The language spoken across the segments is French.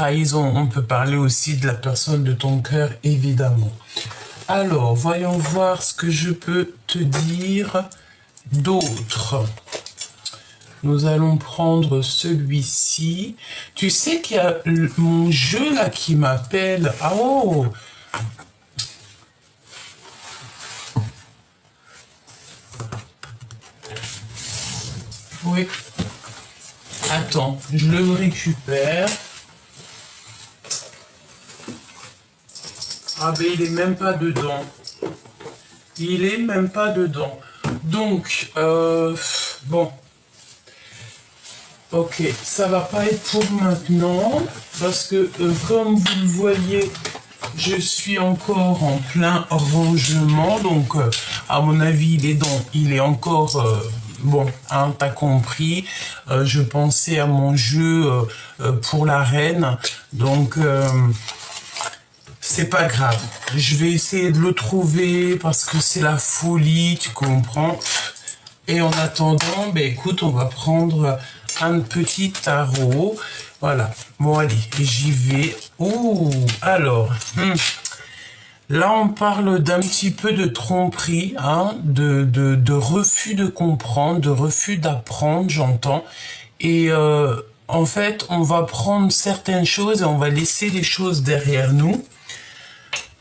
trahison, on peut parler aussi de la personne de ton cœur, évidemment. Alors, voyons voir ce que je peux te dire d'autre. Nous allons prendre celui-ci. Tu sais qu'il y a mon jeu là qui m'appelle. Oh! Oui. Attends, je le récupère. Ah ben il est même pas dedans. Il est même pas dedans. Donc, bon. Ok, ça va pas être pour maintenant. Parce que, comme vous le voyez, je suis encore en plein rangement. Donc, à mon avis, il est encore... bon, hein, t'as compris. Je pensais à mon jeu pour la reine. Donc... c'est pas grave. Je vais essayer de le trouver parce que c'est la folie, tu comprends. Et en attendant, ben écoute, on va prendre un petit tarot. Voilà. Bon, allez, j'y vais. Ouh, alors. Là, on parle d'un petit peu de tromperie, hein, de refus de comprendre, de refus d'apprendre, j'entends. Et en fait, on va prendre certaines choses et on va laisser les choses derrière nous.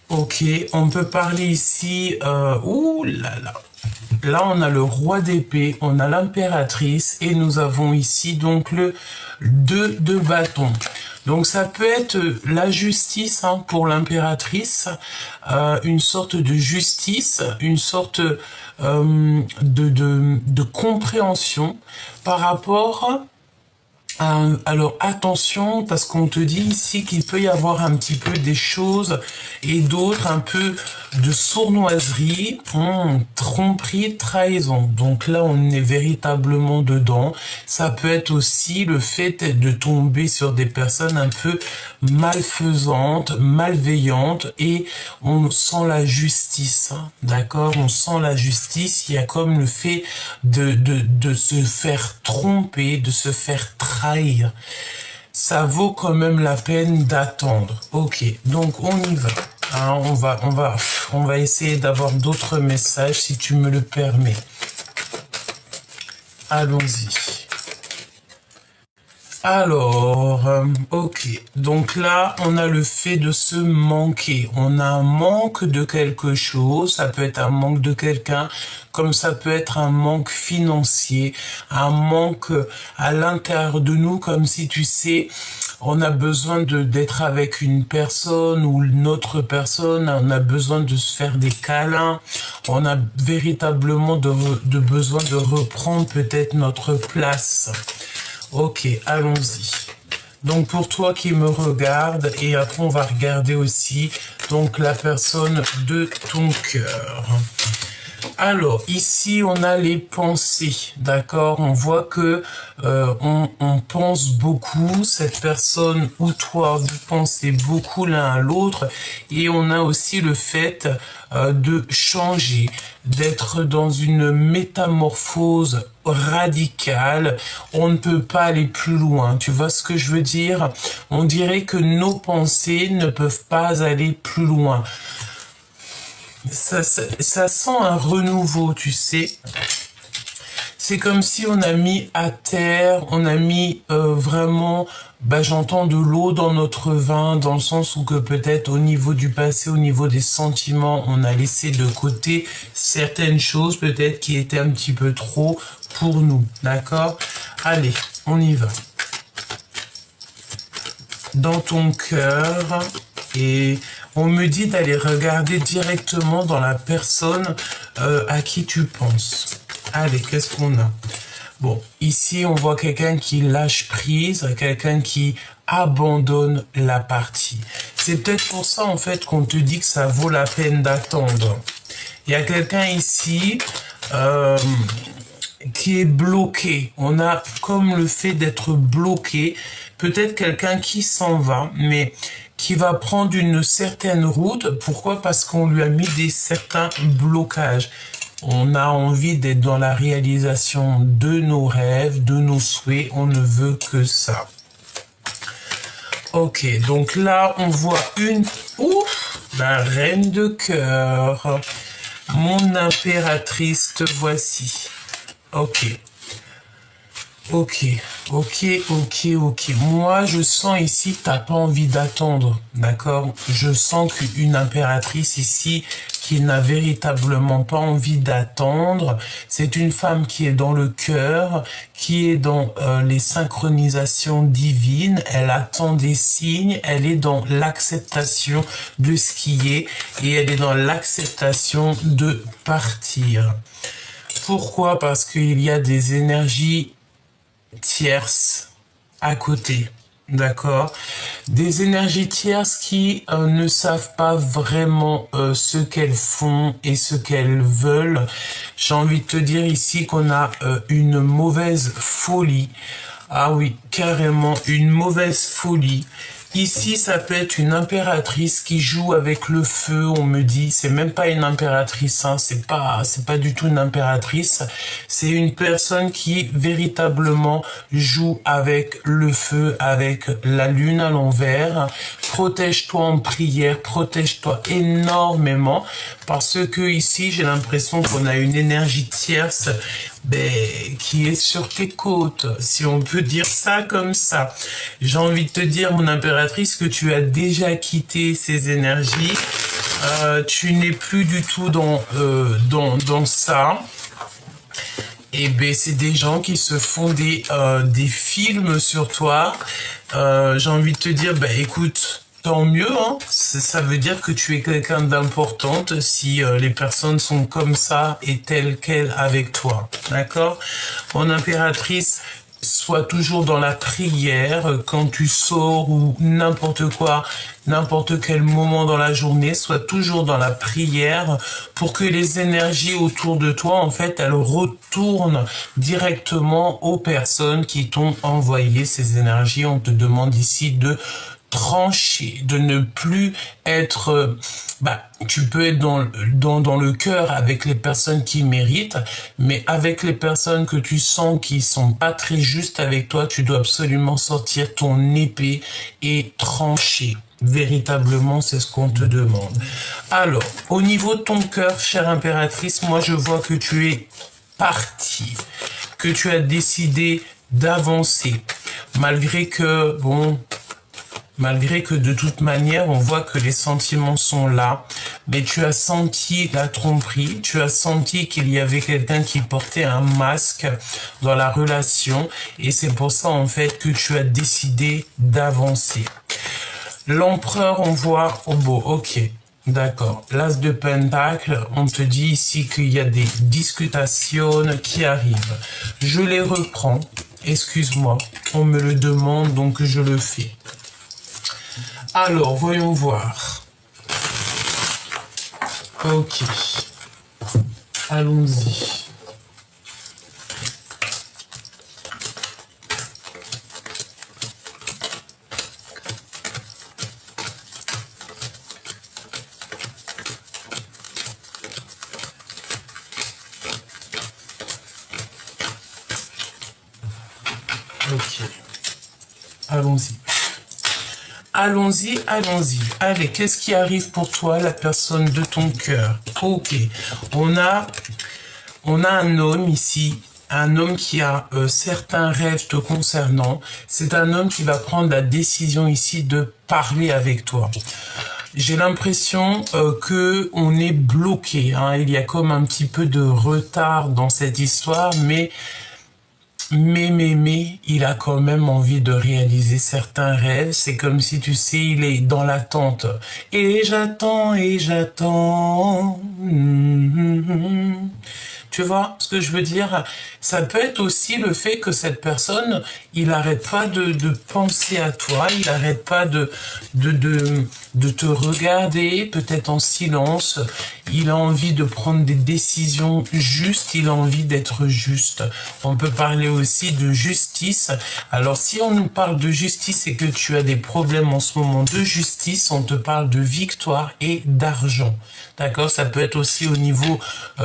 Ok, on peut parler ici, ouh là là. Là, on a le roi d'épée, on a l'impératrice et nous avons ici donc le 2 de bâton. Donc ça peut être la justice hein, pour l'impératrice, une sorte de justice, une sorte de compréhension par rapport... alors attention parce qu'on te dit ici qu'il peut y avoir un petit peu des choses et d'autres un peu de sournoiserie, tromperie, trahison. Donc là on est véritablement dedans. Ça peut être aussi le fait de tomber sur des personnes un peu malfaisantes, malveillantes et on sent la justice, hein, d'accord? On sent la justice, il y a comme le fait de se faire tromper, de se faire trahir. Ça vaut quand même la peine d'attendre. Ok, donc on y va. Hein, on va essayer d'avoir d'autres messages si tu me le permets. Allons-y. Alors, ok. Donc là, on a le fait de se manquer. On a un manque de quelque chose. Ça peut être un manque de quelqu'un, comme ça peut être un manque financier, un manque à l'intérieur de nous, comme si tu sais, on a besoin d'être avec une personne ou une autre personne. On a besoin de se faire des câlins. On a véritablement de besoin de reprendre peut-être notre place. Ok, allons-y. Donc pour toi qui me regarde, et après on va regarder aussi donc la personne de ton cœur. Alors, ici, on a les pensées, d'accord? On voit que on pense beaucoup, cette personne ou toi, vous pensez beaucoup l'un à l'autre, et on a aussi le fait de changer, d'être dans une métamorphose radicale. On ne peut pas aller plus loin, tu vois ce que je veux dire? On dirait que nos pensées ne peuvent pas aller plus loin. Ça sent un renouveau, tu sais. C'est comme si on a mis à terre, on a mis vraiment, j'entends de l'eau dans notre vin, dans le sens où que peut-être au niveau du passé, au niveau des sentiments, on a laissé de côté certaines choses peut-être qui étaient un petit peu trop pour nous, d'accord? Allez, on y va. Dans ton cœur, et on me dit d'aller regarder directement dans la personne à qui tu penses. Allez, qu'est-ce qu'on a? Bon, ici, on voit quelqu'un qui lâche prise, quelqu'un qui abandonne la partie. C'est peut-être pour ça, en fait, qu'on te dit que ça vaut la peine d'attendre. Il y a quelqu'un ici qui est bloqué. On a comme le fait d'être bloqué. Peut-être quelqu'un qui s'en va, mais qui va prendre une certaine route. Pourquoi? Parce qu'on lui a mis certains blocages. On a envie d'être dans la réalisation de nos rêves, de nos souhaits. On ne veut que ça. Ok, donc là, on voit une... Ouf, la reine de cœur. Mon impératrice, te voici. Ok. Ok, ok. Moi, je sens ici que t'as pas envie d'attendre, d'accord? Je sens qu'une impératrice ici qui n'a véritablement pas envie d'attendre, c'est une femme qui est dans le cœur, qui est dans les synchronisations divines, elle attend des signes, elle est dans l'acceptation de ce qui est et elle est dans l'acceptation de partir. Pourquoi? Parce qu'il y a des énergies tierces à côté, d'accord? Des énergies tierces qui ne savent pas vraiment ce qu'elles font et ce qu'elles veulent. J'ai envie de te dire ici qu'on a une mauvaise folie. Ah oui, carrément, une mauvaise folie. Ici, ça peut être une impératrice qui joue avec le feu, on me dit. C'est même pas une impératrice, hein. C'est pas du tout une impératrice. C'est une personne qui véritablement joue avec le feu, avec la lune à l'envers. Protège-toi en prière, protège-toi énormément parce que ici, j'ai l'impression qu'on a une énergie tierce qui est sur tes côtes, si on peut dire ça comme ça. J'ai envie de te dire, mon impératrice, que tu as déjà quitté ces énergies. Tu n'es plus du tout dans ça. Et c'est des gens qui se font des films sur toi. J'ai envie de te dire, écoute, tant mieux, hein. Ça veut dire que tu es quelqu'un d'importante si les personnes sont comme ça et telles quelles avec toi. D'accord? Mon impératrice, sois toujours dans la prière quand tu sors ou n'importe quoi, n'importe quel moment dans la journée, sois toujours dans la prière pour que les énergies autour de toi, en fait, elles retournent directement aux personnes qui t'ont envoyé ces énergies. On te demande ici de trancher, de ne plus être... tu peux être dans le cœur avec les personnes qui méritent, mais avec les personnes que tu sens qui sont pas très justes avec toi, tu dois absolument sortir ton épée et trancher. Véritablement, c'est ce qu'on te demande. Alors, au niveau de ton cœur, chère impératrice, moi je vois que tu es partie, que tu as décidé d'avancer, malgré que de toute manière, on voit que les sentiments sont là, mais tu as senti la tromperie, tu as senti qu'il y avait quelqu'un qui portait un masque dans la relation, et c'est pour ça en fait que tu as décidé d'avancer. L'empereur, on voit, ok, d'accord. L'as de pentacle, on te dit ici qu'il y a des discutations qui arrivent. Je les reprends, excuse-moi, on me le demande donc je le fais. Alors, voyons voir. Ok. Allons-y. Ok. Allons-y. Allons-y. Allez, qu'est-ce qui arrive pour toi, la personne de ton cœur? Ok. On a un homme ici, un homme qui a certains rêves te concernant. C'est un homme qui va prendre la décision ici de parler avec toi. J'ai l'impression que on est bloqué, hein. Il y a comme un petit peu de retard dans cette histoire, mais il a quand même envie de réaliser certains rêves. C'est comme si, tu sais, il est dans l'attente. Et j'attends. Tu vois ce que je veux dire? Ça peut être aussi le fait que cette personne, il n'arrête pas de penser à toi, il n'arrête pas de te regarder, peut-être en silence. Il a envie de prendre des décisions justes, il a envie d'être juste. On peut parler aussi de justice. Alors, si on nous parle de justice et que tu as des problèmes en ce moment de justice, on te parle de victoire et d'argent. D'accord? Ça peut être aussi au niveau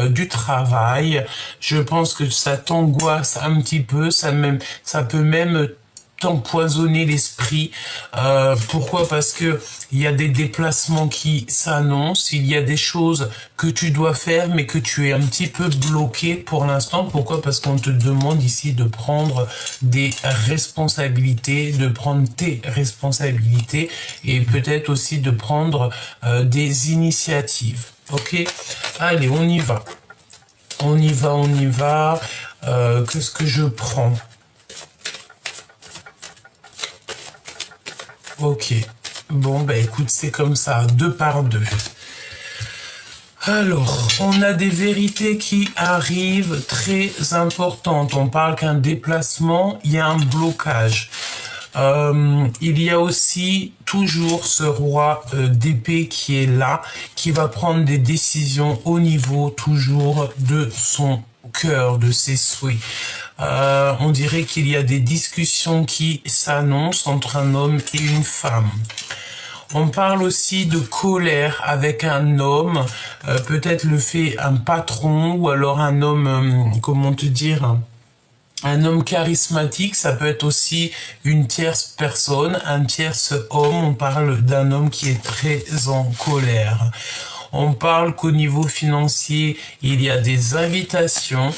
du travail. Je pense que ça t'angoisse un petit peu, ça peut même t'empoisonner l'esprit. Pourquoi? Parce que il y a des déplacements qui s'annoncent, il y a des choses que tu dois faire, mais que tu es un petit peu bloqué pour l'instant. Pourquoi? Parce qu'on te demande ici de prendre des responsabilités, de prendre tes responsabilités et peut-être aussi de prendre des initiatives. Ok? Allez, on y va. On y va, on y va. Qu'est-ce que je prends? Ok. Bon, bah écoute, c'est comme ça, 2 par 2. Alors, on a des vérités qui arrivent très importantes. On parle qu'un déplacement, il y a un blocage. Il y a aussi toujours ce roi d'épée qui est là, qui va prendre des décisions au niveau toujours de son cœur, de ses souhaits. On dirait qu'il y a des discussions qui s'annoncent entre un homme et une femme. On parle aussi de colère avec un homme, peut-être le fait un patron ou alors un homme, comment te dire, un homme charismatique. Ça peut être aussi une tierce personne, un tierce homme. On parle d'un homme qui est très en colère. On parle qu'au niveau financier, il y a des invitations,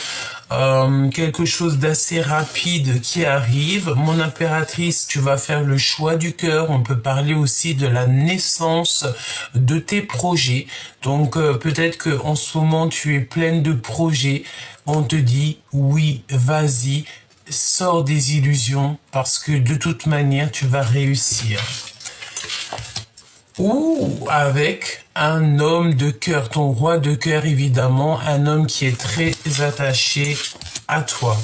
quelque chose d'assez rapide qui arrive. Mon impératrice, tu vas faire le choix du cœur. On peut parler aussi de la naissance de tes projets. Donc peut-être que en ce moment tu es pleine de projets. On te dit oui, vas-y, sors des illusions parce que de toute manière tu vas réussir. Ou avec un homme de cœur, ton roi de cœur évidemment, un homme qui est très attaché à toi.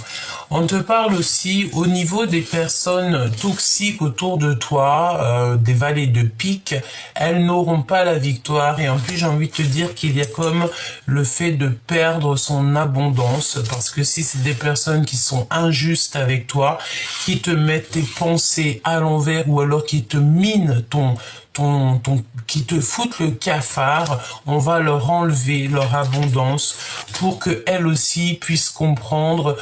On te parle aussi au niveau des personnes toxiques autour de toi, des valets de pique, elles n'auront pas la victoire. Et en plus, j'ai envie de te dire qu'il y a comme le fait de perdre son abondance, parce que si c'est des personnes qui sont injustes avec toi, qui te mettent tes pensées à l'envers ou alors qui te minent qui te foutent le cafard, on va leur enlever leur abondance pour que elles aussi puissent comprendre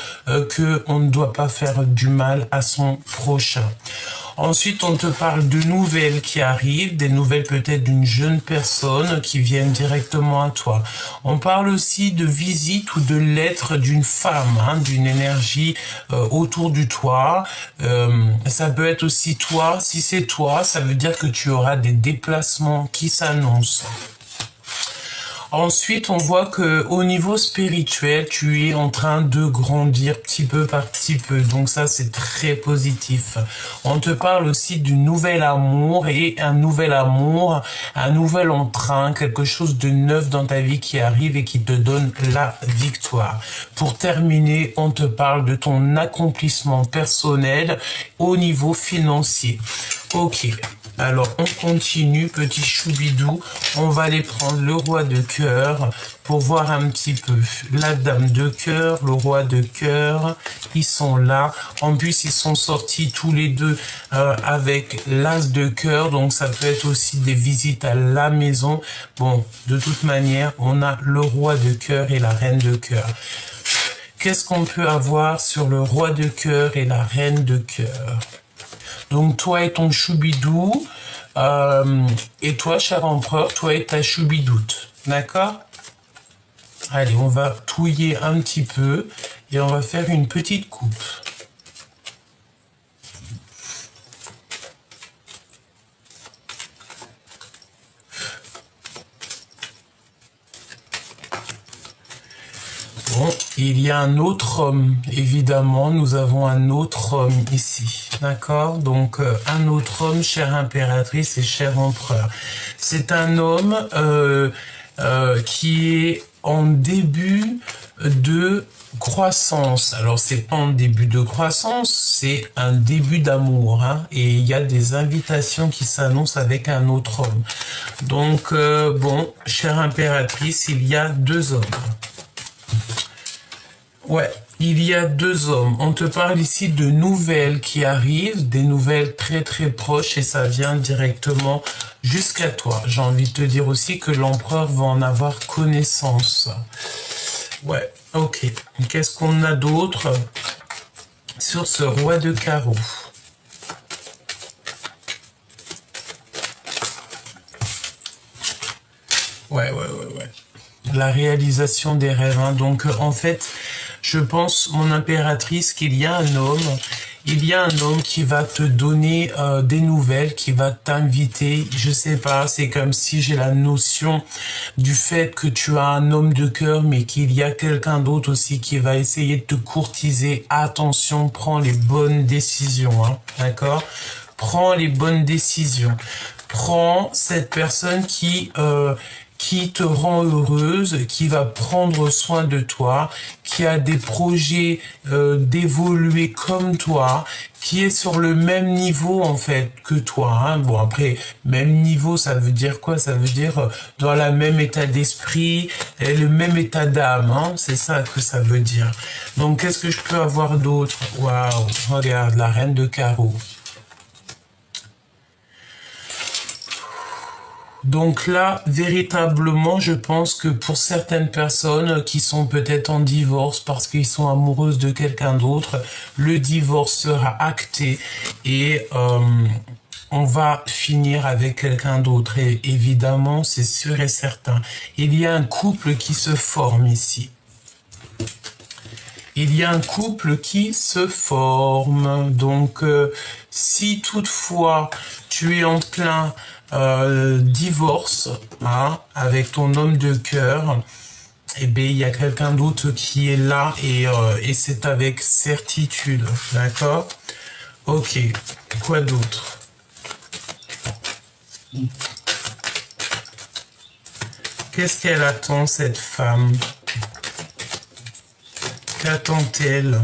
que on ne doit pas faire du mal à son prochain. Ensuite, on te parle de nouvelles qui arrivent, des nouvelles peut-être d'une jeune personne qui viennent directement à toi. On parle aussi de visite ou de lettres d'une femme, d'une énergie autour du toi. Ça peut être aussi toi. Si c'est toi, ça veut dire que tu auras des déplacements qui s'annoncent. Ensuite, on voit que au niveau spirituel, tu es en train de grandir petit peu par petit peu. Donc ça, c'est très positif. On te parle aussi du nouvel amour et un nouvel amour, un nouvel entrain, quelque chose de neuf dans ta vie qui arrive et qui te donne la victoire. Pour terminer, on te parle de ton accomplissement personnel au niveau financier. Ok. Alors, on continue, petit choubidou. On va aller prendre le roi de cœur pour voir un petit peu la dame de cœur, le roi de cœur. Ils sont là. En plus, ils sont sortis tous les deux avec l'as de cœur. Donc, ça peut être aussi des visites à la maison. Bon, de toute manière, on a le roi de cœur et la reine de cœur. Qu'est-ce qu'on peut avoir sur le roi de cœur et la reine de cœur? Donc, toi et ton choubidou, et toi, cher empereur, toi et ta choubidoute. D'accord? Allez, on va touiller un petit peu et on va faire une petite coupe. Bon, il y a un autre homme, évidemment, nous avons un autre homme ici, d'accord? Donc, un autre homme, chère impératrice et cher empereur. C'est un homme qui est en début de croissance. Alors, c'est pas un début de croissance, c'est un début d'amour, et il y a des invitations qui s'annoncent avec un autre homme. Donc, bon, chère impératrice, il y a 2 hommes. Ouais, il y a 2 hommes. On te parle ici de nouvelles qui arrivent, des nouvelles très très proches et ça vient directement jusqu'à toi. J'ai envie de te dire aussi que l'empereur va en avoir connaissance. Ouais, ok. Qu'est-ce qu'on a d'autre sur ce roi de carreau? Ouais. La réalisation des rêves. Hein. Donc, en fait, je pense, mon impératrice, qu'il y a un homme, qui va te donner des nouvelles, qui va t'inviter. Je sais pas, c'est comme si j'ai la notion du fait que tu as un homme de cœur, mais qu'il y a quelqu'un d'autre aussi qui va essayer de te courtiser. Attention, prends les bonnes décisions, hein, d'accord? Prends les bonnes décisions. Prends cette personne qui te rend heureuse, qui va prendre soin de toi, qui a des projets d'évoluer comme toi, qui est sur le même niveau en fait que toi. Hein. Bon après, même niveau, ça veut dire quoi? Ça veut dire dans le même état d'esprit et le même état d'âme. Hein. C'est ça que ça veut dire. Donc qu'est-ce que je peux avoir d'autre? Waouh, regarde, la reine de carreau. Donc là, véritablement, je pense que pour certaines personnes qui sont peut-être en divorce parce qu'ils sont amoureuses de quelqu'un d'autre, le divorce sera acté et on va finir avec quelqu'un d'autre. Et évidemment, c'est sûr et certain. Il y a un couple qui se forme ici. Il y a un couple qui se forme. Donc, si toutefois tu es en plein divorce hein, avec ton homme de cœur, eh bien, il y a quelqu'un d'autre qui est là et c'est avec certitude. D'accord? Ok. Quoi d'autre? Qu'est-ce qu'elle attend, cette femme? Qu'attend-elle?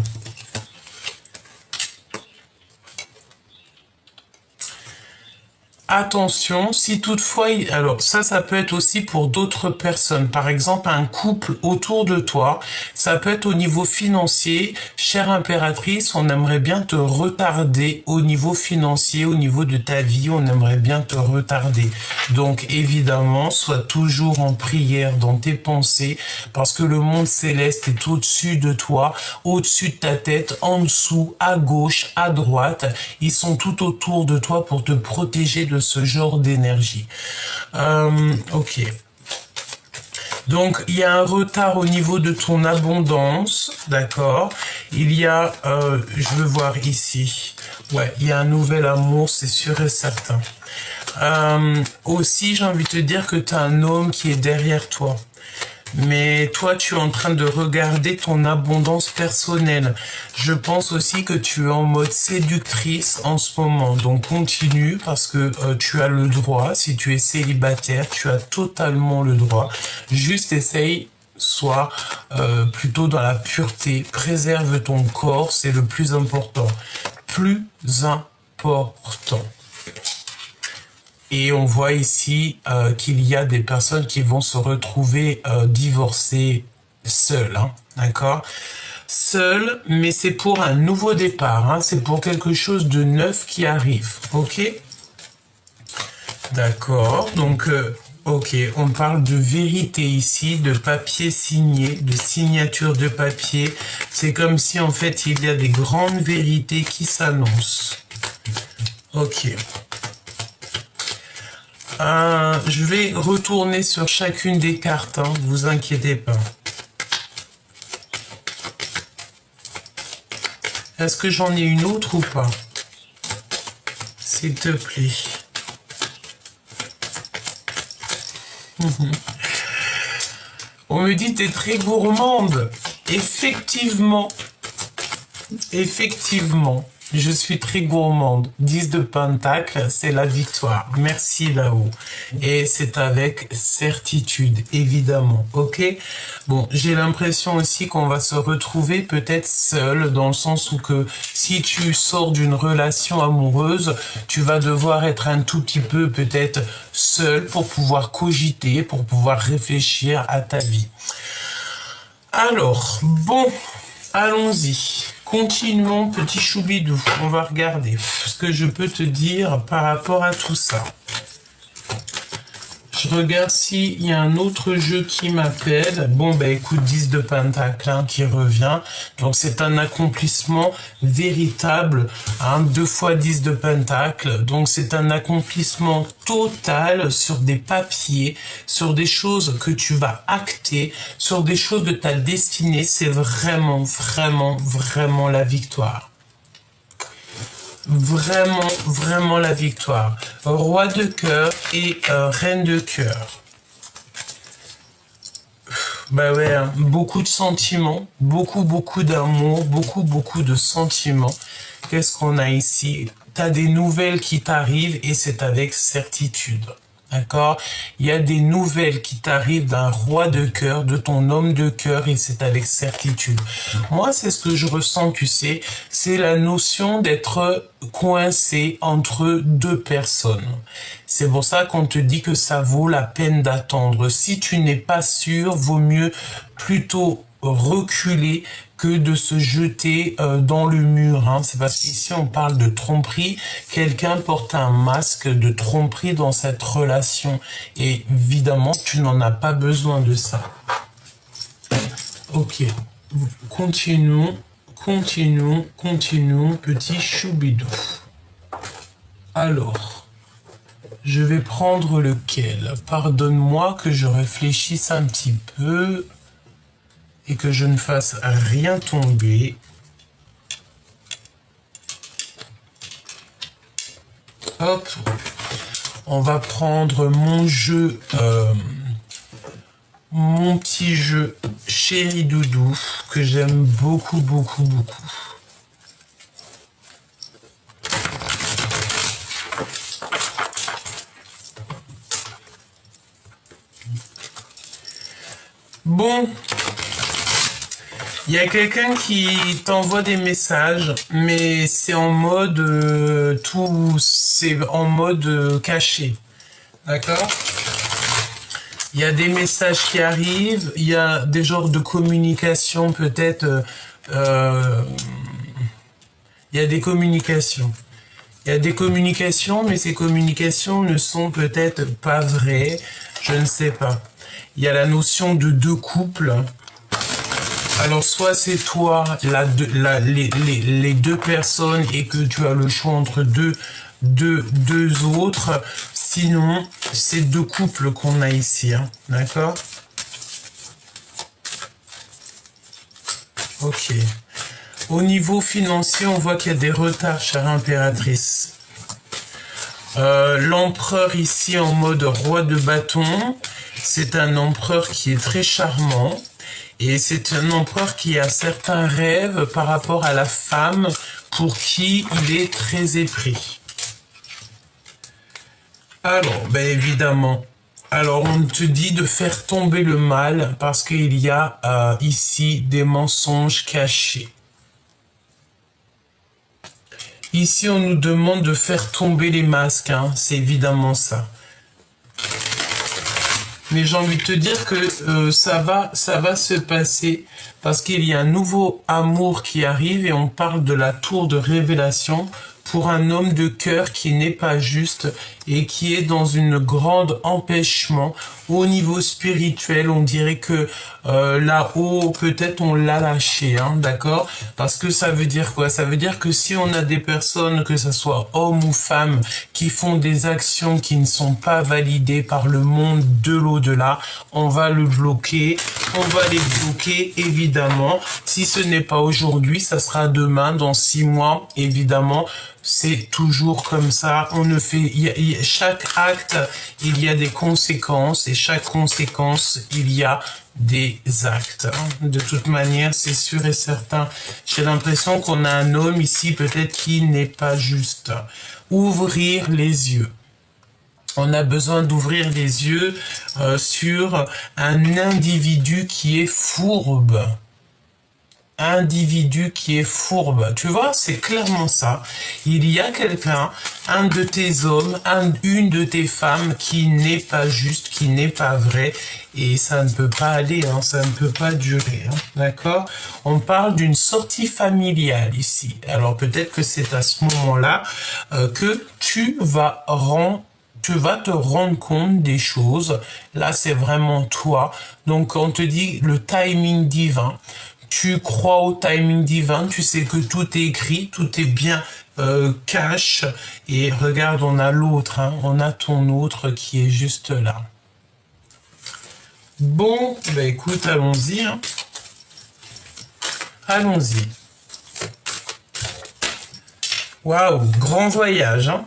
Attention, si toutefois, alors ça peut être aussi pour d'autres personnes, par exemple un couple autour de toi, ça peut être au niveau financier, chère impératrice, on aimerait bien te retarder au niveau financier, au niveau de ta vie, on aimerait bien te retarder. Donc évidemment, sois toujours en prière dans tes pensées, parce que le monde céleste est au-dessus de toi, au-dessus de ta tête, en dessous, à gauche, à droite, ils sont tout autour de toi pour te protéger de ce genre d'énergie. Ok. Donc, il y a un retard au niveau de ton abondance, d'accord? Il y a, je veux voir ici, ouais, il y a un nouvel amour, c'est sûr et certain. Aussi, j'ai envie de te dire que tu as un homme qui est derrière toi. Mais toi, tu es en train de regarder ton abondance personnelle. Je pense aussi que tu es en mode séductrice en ce moment. Donc, continue parce que tu as le droit. Si tu es célibataire, tu as totalement le droit. Juste essaye, sois plutôt dans la pureté. Préserve ton corps, c'est le plus important. Plus important. Et on voit ici qu'il y a des personnes qui vont se retrouver divorcées seules, hein, d'accord? Seules, mais c'est pour un nouveau départ, hein, c'est pour quelque chose de neuf qui arrive, ok? D'accord, donc, ok, on parle de vérité ici, de papier signé, de signature de papier. C'est comme si en fait il y a des grandes vérités qui s'annoncent. Ok. Je vais retourner sur chacune des cartes, hein, vous inquiétez pas. Est-ce que j'en ai une autre ou pas? S'il te plaît. On me dit t'es très gourmande. Effectivement. Effectivement. Je suis très gourmande. 10 de pentacle, c'est la victoire. Merci là-haut. Et c'est avec certitude, évidemment. Ok? Bon, j'ai l'impression aussi qu'on va se retrouver peut-être seul, dans le sens où que si tu sors d'une relation amoureuse, tu vas devoir être un tout petit peu peut-être seul pour pouvoir cogiter, pour pouvoir réfléchir à ta vie. Alors, bon, allons-y. Continuons, petit choubidou. On va regarder ce que je peux te dire par rapport à tout ça. je regarde s'il y a un autre jeu qui m'appelle. Bon, ben écoute, 10 de pentacle hein, qui revient. Donc c'est un accomplissement véritable. Hein, 2 fois 10 de pentacle. Donc c'est un accomplissement total sur des papiers, sur des choses que tu vas acter, sur des choses de ta destinée. C'est vraiment, vraiment, vraiment la victoire. Vraiment, vraiment la victoire. Roi de cœur et reine de cœur. Bah ouais, hein, beaucoup de sentiments, beaucoup d'amour, beaucoup de sentiments. Qu'est-ce qu'on a ici? T'as des nouvelles qui t'arrivent et c'est avec certitude. D'accord? Il y a des nouvelles qui t'arrivent d'un roi de cœur, de ton homme de cœur, et c'est avec certitude. Moi, c'est ce que je ressens, tu sais, c'est la notion d'être coincé entre deux personnes. C'est pour ça qu'on te dit que ça vaut la peine d'attendre. Si tu n'es pas sûr, vaut mieux plutôt reculer que de se jeter dans le mur. Hein. C'est parce qu'ici on parle de tromperie. Quelqu'un porte un masque de tromperie dans cette relation. Et évidemment, tu n'en as pas besoin de ça. Ok. Continuons, petit choubidou. Alors, je vais prendre lequel? Pardonne-moi que je réfléchisse un petit peu et que je ne fasse rien tomber. Hop, on va prendre mon jeu, mon petit jeu Chéri Doudou, que j'aime beaucoup. Bon. Il y a quelqu'un qui t'envoie des messages, mais c'est en mode c'est en mode caché, d'accord? Il y a des messages qui arrivent, il y a des genres de communication peut-être. Il y a des communications. Il y a des communications, mais ces communications ne sont peut-être pas vraies. Je ne sais pas. Il y a la notion de deux couples. Alors, soit c'est toi, les deux personnes, et que tu as le choix entre deux autres. Sinon, c'est deux couples qu'on a ici. Hein, d'accord? Ok. Au niveau financier, on voit qu'il y a des retards, chère impératrice. L'empereur ici en mode roi de bâton. C'est un empereur qui est très charmant. Et c'est un empereur qui a certains rêves par rapport à la femme pour qui il est très épris. Alors, ben évidemment, alors on te dit de faire tomber le mal parce qu'il y a ici des mensonges cachés. Ici, on nous demande de faire tomber les masques, hein, c'est évidemment ça. Mais j'ai envie de te dire que ça va se passer parce qu'il y a un nouveau amour qui arrive et on parle de la tour de révélation pour un homme de cœur qui n'est pas juste et qui est dans une grande empêchement au niveau spirituel. On dirait que là-haut, peut-être on l'a lâché, hein, d'accord? Parce que ça veut dire quoi? Ça veut dire que si on a des personnes, que ce soit hommes ou femmes, qui font des actions qui ne sont pas validées par le monde de l'au-delà, on va le bloquer, on va les bloquer, évidemment. Si ce n'est pas aujourd'hui, ça sera demain, dans 6 mois, évidemment. C'est toujours comme ça. On ne fait, chaque acte, il y a des conséquences et chaque conséquence, il y a des actes. De toute manière, c'est sûr et certain. J'ai l'impression qu'on a un homme ici, peut-être qui n'est pas juste. Ouvrir les yeux. On a besoin d'ouvrir les yeux sur un individu qui est fourbe. Individu qui est fourbe. Tu vois, c'est clairement ça. Il y a quelqu'un, un de tes hommes, une de tes femmes qui n'est pas juste, qui n'est pas vrai. Et ça ne peut pas aller, hein, ça ne peut pas durer. Hein, d'accord? On parle d'une sortie familiale ici. Alors peut-être que c'est à ce moment-là que tu vas tu vas te rendre compte des choses. Là, c'est vraiment toi. Donc, on te dit le timing divin. Tu crois au timing divin, tu sais que tout est écrit, tout est bien cash. Et regarde, on a l'autre, hein, on a ton autre qui est juste là. Bon, bah écoute, allons-y. Hein. Allons-y. Waouh, grand voyage. Hein.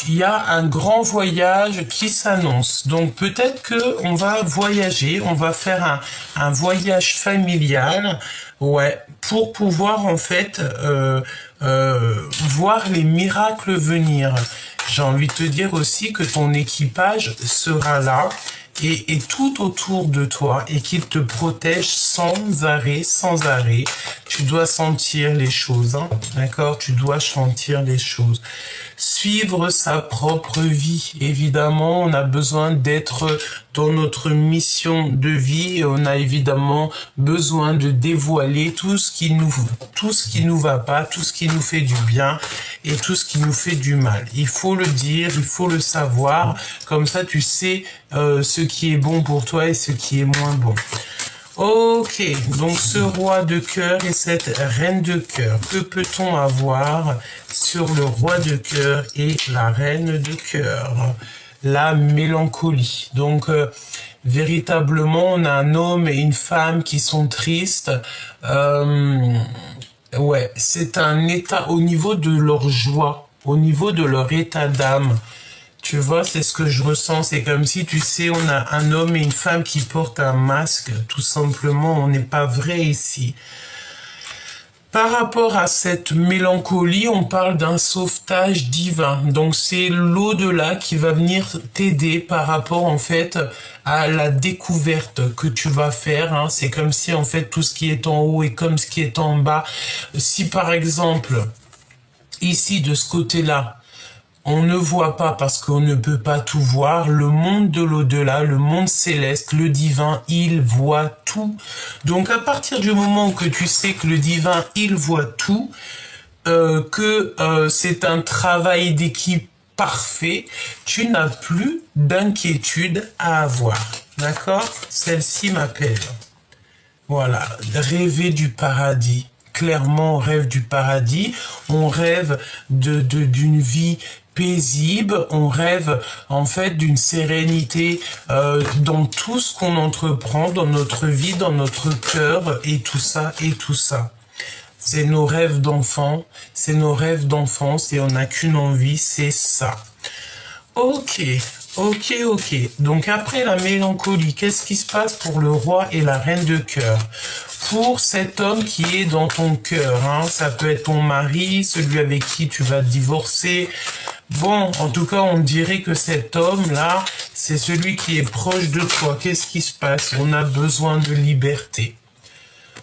Il y a un grand voyage qui s'annonce. Donc peut-être que on va voyager, on va faire un voyage familial, ouais, pour pouvoir en fait voir les miracles venir. J'ai envie de te dire aussi que ton équipage sera là et tout autour de toi et qu'il te protège sans arrêt, sans arrêt. Tu dois sentir les choses, hein, d'accord? Tu dois sentir les choses. Suivre sa propre vie. Évidemment, on a besoin d'être dans notre mission de vie et on a évidemment besoin de dévoiler tout ce qui nous va pas, tout ce qui nous fait du bien et tout ce qui nous fait du mal. Il faut le dire, il faut le savoir. Comme ça, tu sais ce qui est bon pour toi et ce qui est moins bon. Ok, donc ce roi de cœur et cette reine de cœur, que peut-on avoir sur le roi de cœur et la reine de cœur? La mélancolie. Donc, véritablement, on a un homme et une femme qui sont tristes. Ouais, c'est un état au niveau de leur joie, au niveau de leur état d'âme. Tu vois, c'est ce que je ressens. C'est comme si, tu sais, on a un homme et une femme qui portent un masque. Tout simplement, on n'est pas vrai ici. Par rapport à cette mélancolie, on parle d'un sauvetage divin. Donc, c'est l'au-delà qui va venir t'aider par rapport, en fait, à la découverte que tu vas faire. Hein. C'est comme si, en fait, tout ce qui est en haut est comme ce qui est en bas. Si, par exemple, ici, de ce côté-là, on ne voit pas parce qu'on ne peut pas tout voir. Le monde de l'au-delà, le monde céleste, le divin, il voit tout. Donc à partir du moment que tu sais que le divin, il voit tout, c'est un travail d'équipe parfait, tu n'as plus d'inquiétude à avoir. D'accord? Celle-ci m'appelle. Voilà, rêver du paradis. Clairement, on rêve du paradis, on rêve d'une vie paisible, on rêve en fait d'une sérénité dans tout ce qu'on entreprend, dans notre vie, dans notre cœur et tout ça et tout ça. C'est nos rêves d'enfants, c'est nos rêves d'enfance et on n'a qu'une envie, c'est ça. Ok. Donc après la mélancolie, qu'est-ce qui se passe pour le roi et la reine de cœur? Pour cet homme qui est dans ton cœur, hein, ça peut être ton mari, celui avec qui tu vas divorcer. Bon, en tout cas, on dirait que cet homme-là, c'est celui qui est proche de toi. Qu'est-ce qui se passe? On a besoin de liberté.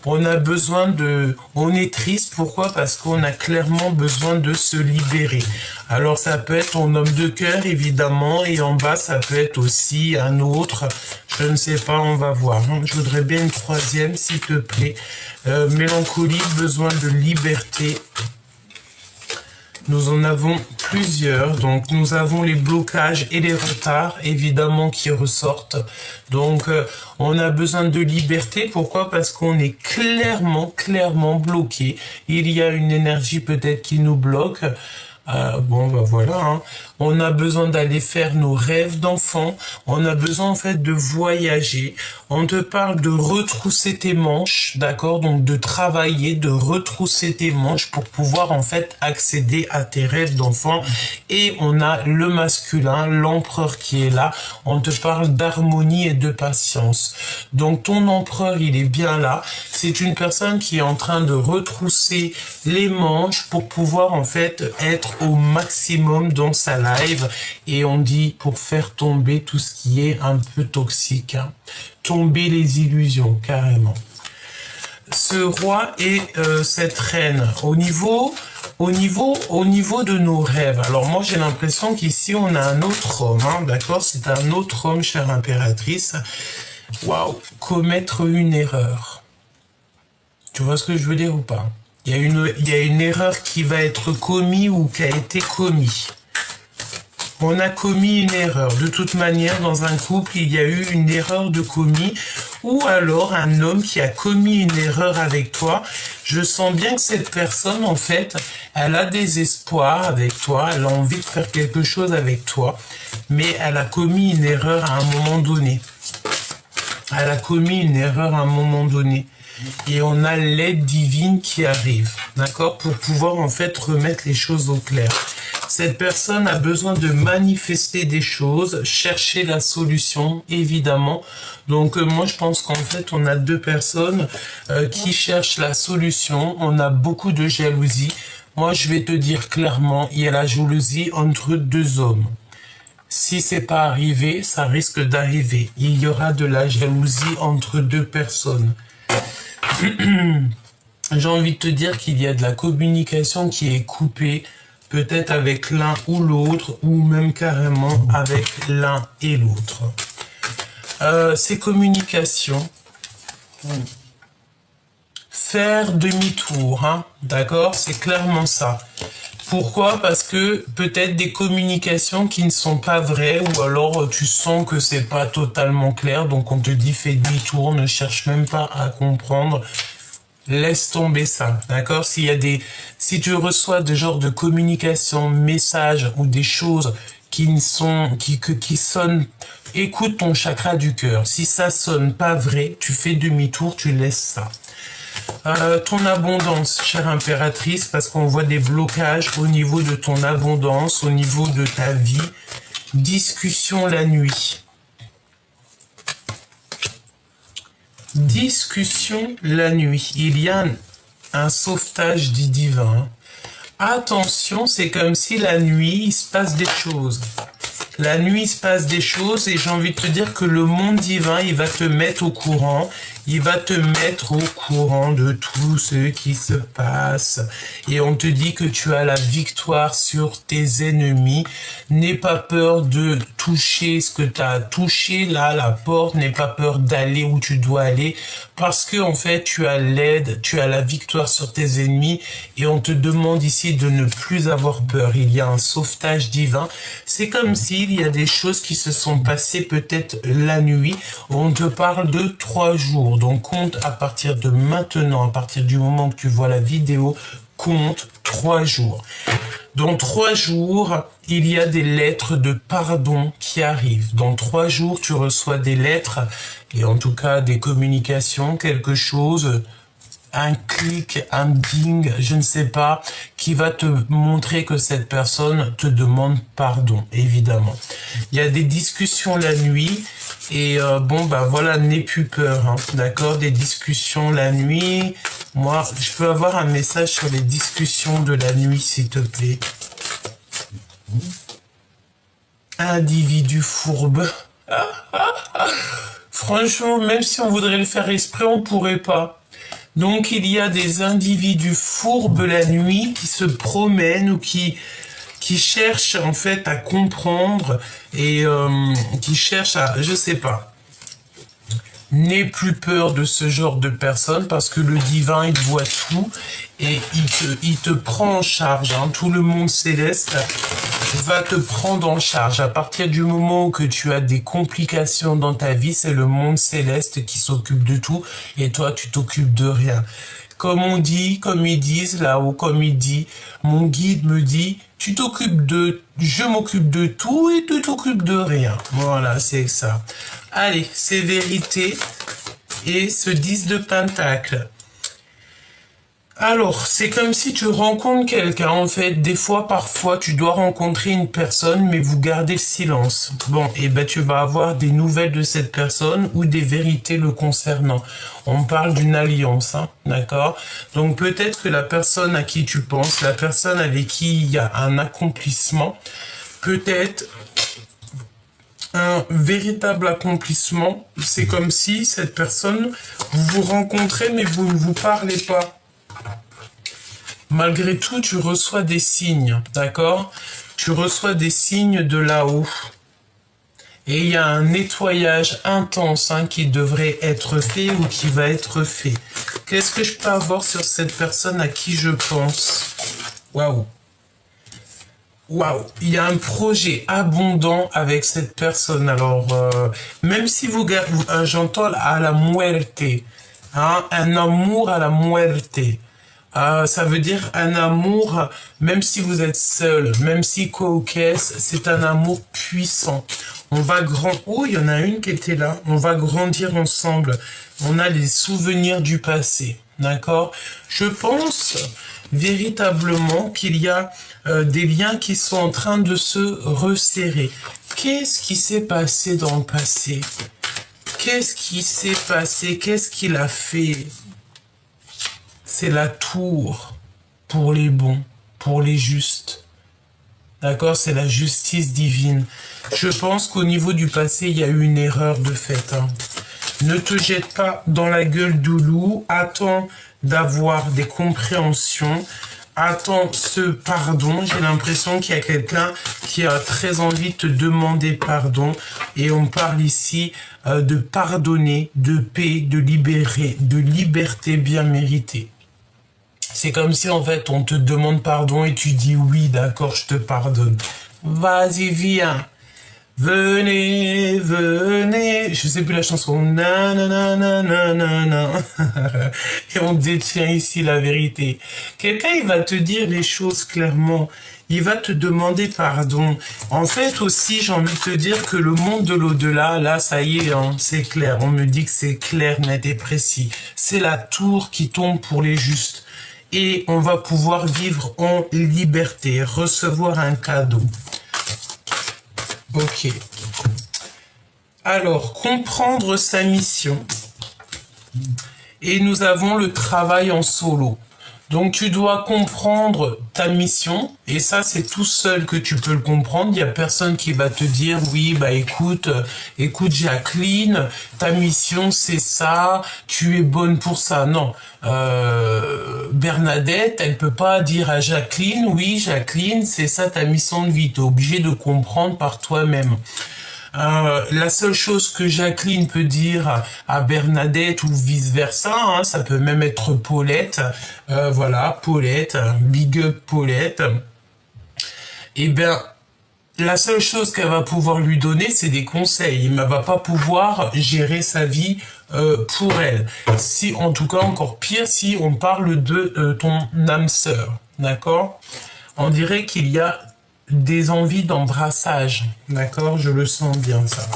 On a besoin de... On est triste, pourquoi? Parce qu'on a clairement besoin de se libérer. Alors ça peut être ton homme de cœur, évidemment, et en bas, ça peut être aussi un autre. Je ne sais pas, on va voir. Je voudrais bien une troisième, s'il te plaît. Mélancolie, besoin de liberté. Nous en avons plusieurs, donc nous avons les blocages et les retards, évidemment, qui ressortent. Donc, on a besoin de liberté. Pourquoi? Parce qu'on est clairement bloqué. Il y a une énergie peut-être qui nous bloque. Bon, ben voilà. Hein. On a besoin d'aller faire nos rêves d'enfant. On a besoin en fait de voyager. On te parle de retrousser tes manches, d'accord? Donc de travailler, de retrousser tes manches pour pouvoir en fait accéder à tes rêves d'enfant. Et on a le masculin, l'empereur qui est là. On te parle d'harmonie et de patience. Donc ton empereur, il est bien là. C'est une personne qui est en train de retrousser les manches pour pouvoir en fait être au maximum dans sa live. Et on dit pour faire tomber tout ce qui est un peu toxique. Hein. Tomber les illusions, carrément. Ce roi et cette reine, au niveau de nos rêves. Alors moi, j'ai l'impression qu'ici, on a un autre homme, hein, d'accord? C'est un autre homme, chère impératrice. Waouh! Commettre une erreur. Tu vois ce que je veux dire ou pas? Il y a une erreur qui va être commise ou qui a été commise. On a commis une erreur. De toute manière, dans un couple, il y a eu une erreur de commis, ou alors un homme qui a commis une erreur avec toi. Je sens bien que cette personne, en fait, elle a des espoirs avec toi, elle a envie de faire quelque chose avec toi, mais elle a commis une erreur à un moment donné. Elle a commis une erreur à un moment donné. Et on a l'aide divine qui arrive, d'accord, pour pouvoir en fait remettre les choses au clair. Cette personne a besoin de manifester des choses, chercher la solution, évidemment. Donc moi je pense qu'en fait on a deux personnes qui cherchent la solution. On a beaucoup de jalousie. Moi je vais te dire clairement, il y a la jalousie entre deux hommes. Si c'est pas arrivé, ça risque d'arriver. Il y aura de la jalousie entre deux personnes. J'ai envie de te dire qu'il y a de la communication qui est coupée, peut-être avec l'un ou l'autre, ou même carrément avec l'un et l'autre. Ces communications, faire demi-tour, hein, d'accord, c'est clairement ça. Pourquoi? Parce que peut-être des communications qui ne sont pas vraies, ou alors tu sens que c'est pas totalement clair, donc on te dit fais demi-tour, ne cherche même pas à comprendre, laisse tomber ça, d'accord? Si tu reçois des genres de communication, messages ou des choses qui sonnent, écoute ton chakra du cœur. Si ça sonne pas vrai, tu fais demi-tour, tu laisses ça. Ton abondance, chère impératrice, parce qu'on voit des blocages au niveau de ton abondance, au niveau de ta vie. Discussion la nuit. Discussion la nuit. Il y a un sauvetage dit divin. Attention, c'est comme si la nuit, il se passe des choses. La nuit, il se passe des choses et j'ai envie de te dire que le monde divin, il va te mettre au courant. Il va te mettre au courant de tout ce qui se passe. Et on te dit que tu as la victoire sur tes ennemis. N'aie pas peur de toucher ce que tu as touché là, la porte. N'aie pas peur d'aller où tu dois aller. Parce que en fait, tu as l'aide, tu as la victoire sur tes ennemis. Et on te demande ici de ne plus avoir peur. Il y a un sauvetage divin. C'est comme s'il y a des choses qui se sont passées peut-être la nuit. On te parle de 3 jours. Donc compte à partir de maintenant, à partir du moment que tu vois la vidéo, compte 3 jours. Dans 3 jours, il y a des lettres de pardon qui arrivent. Dans 3 jours, tu reçois des lettres, et en tout cas des communications, quelque chose, un clic, un ding, je ne sais pas, qui va te montrer que cette personne te demande pardon, évidemment. Il y a des discussions la nuit, et bon, bah voilà, n'aie plus peur, hein, d'accord, des discussions la nuit. Moi, je peux avoir un message sur les discussions de la nuit, s'il te plaît. Individu fourbe. Franchement, même si on voudrait le faire exprès, on pourrait pas. Donc, il y a des individus fourbes la nuit qui se promènent ou qui cherchent en fait à comprendre et qui cherchent à, je sais pas. N'aie plus peur de ce genre de personnes parce que le divin, il voit tout et il te prend en charge. Hein. Tout le monde céleste va te prendre en charge. À partir du moment où que tu as des complications dans ta vie, c'est le monde céleste qui s'occupe de tout et toi, tu t'occupes de rien. Comme on dit, comme ils disent là-haut, comme il dit, mon guide me dit, tu t'occupes de, je m'occupe de tout et tu t'occupes de rien. Voilà, c'est ça. Allez, c'est vérité et ce 10 de pentacle. Alors, c'est comme si tu rencontres quelqu'un, en fait. Des fois, parfois, tu dois rencontrer une personne, mais vous gardez le silence. Bon, et ben, tu vas avoir des nouvelles de cette personne ou des vérités le concernant. On parle d'une alliance, hein, d'accord? Donc, peut-être que la personne à qui tu penses, la personne avec qui il y a un accomplissement, peut-être un véritable accomplissement, c'est comme si cette personne, vous vous rencontrez, mais vous ne vous parlez pas. Malgré tout, tu reçois des signes, d'accord? Tu reçois des signes de là-haut. Et il y a un nettoyage intense hein, qui devrait être fait ou qui va être fait. Qu'est-ce que je peux avoir sur cette personne à qui je pense? Waouh! Waouh, il y a un projet abondant avec cette personne. Alors, même si vous gardez, j'entends à la muerte, hein, un amour à la muerte. Ça veut dire un amour, même si vous êtes seul, même si co-caisse, c'est un amour puissant. On va oh, il y en a une qui était là. On va grandir ensemble. On a les souvenirs du passé. D'accord? Je pense véritablement qu'il y a des liens qui sont en train de se resserrer. Qu'est-ce qui s'est passé dans le passé? Qu'est-ce qui s'est passé? Qu'est-ce qu'il a fait? C'est la tour pour les bons, pour les justes. D'accord? C'est la justice divine. Je pense qu'au niveau du passé, il y a eu une erreur de fait. Hein. Ne te jette pas dans la gueule du loup. Attends d'avoir des compréhensions. Attends ce pardon. J'ai l'impression qu'il y a quelqu'un qui a très envie de te demander pardon. Et on parle ici de pardonner, de paix, de libérer, de liberté bien méritée. C'est comme si en fait on te demande pardon et tu dis oui, d'accord, je te pardonne. Vas-y, viens. Venez, venez. Je sais plus la chanson. Nananana. Et on détient ici la vérité. Quelqu'un, il va te dire les choses clairement. Il va te demander pardon. En fait aussi, j'ai envie de te dire que le monde de l'au-delà, là, ça y est, hein, c'est clair. On me dit que c'est clair, net et précis. C'est la tour qui tombe pour les justes. Et on va pouvoir vivre en liberté, recevoir un cadeau. Ok. Alors, comprendre sa mission. Et nous avons le travail en solo. Donc, tu dois comprendre ta mission. Et ça, c'est tout seul que tu peux le comprendre. Il n'y a personne qui va te dire, oui, bah écoute Jacqueline, ta mission, c'est ça. Tu es bonne pour ça. Non. Bernadette, elle peut pas dire à Jacqueline, oui, Jacqueline, c'est ça ta mission de vie. Tu es obligé de comprendre par toi-même. La seule chose que Jacqueline peut dire à Bernadette ou vice-versa, hein, ça peut même être Paulette, voilà, Paulette, big up Paulette, eh bien, la seule chose qu'elle va pouvoir lui donner, c'est des conseils. Elle ne va pas pouvoir gérer sa vie pour elle. Si, en tout cas, encore pire, si on parle de ton âme sœur, d'accord? On dirait qu'il y a des envies d'embrassage, d'accord? Je le sens bien, ça.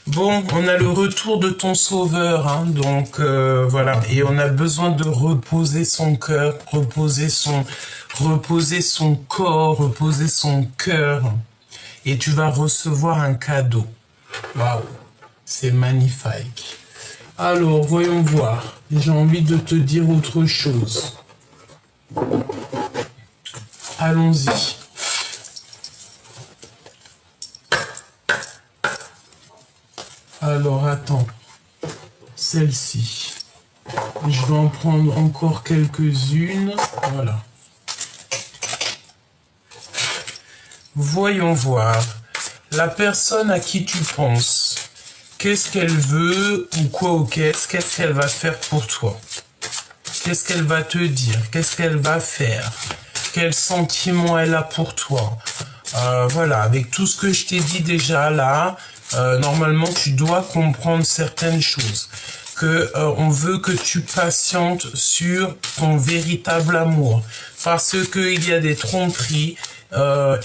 Bon, on a le retour de ton sauveur, hein, donc voilà. Et on a besoin de reposer son cœur, reposer son corps, reposer son cœur. Et tu vas recevoir un cadeau. Waouh, c'est magnifique. Alors, voyons voir. J'ai envie de te dire autre chose. Allons-y. Alors, attends. Celle-ci. Je vais en prendre encore quelques-unes. Voilà. Voyons voir. La personne à qui tu penses, qu'est-ce qu'elle veut ou quoi ou qu'est-ce qu'elle va faire pour toi? Qu'est-ce qu'elle va te dire? Qu'est-ce qu'elle va faire? Quel sentiment elle a pour toi? Voilà, avec tout ce que je t'ai dit déjà là, normalement tu dois comprendre certaines choses. On veut que tu patientes sur ton véritable amour. Parce qu'il y a des tromperies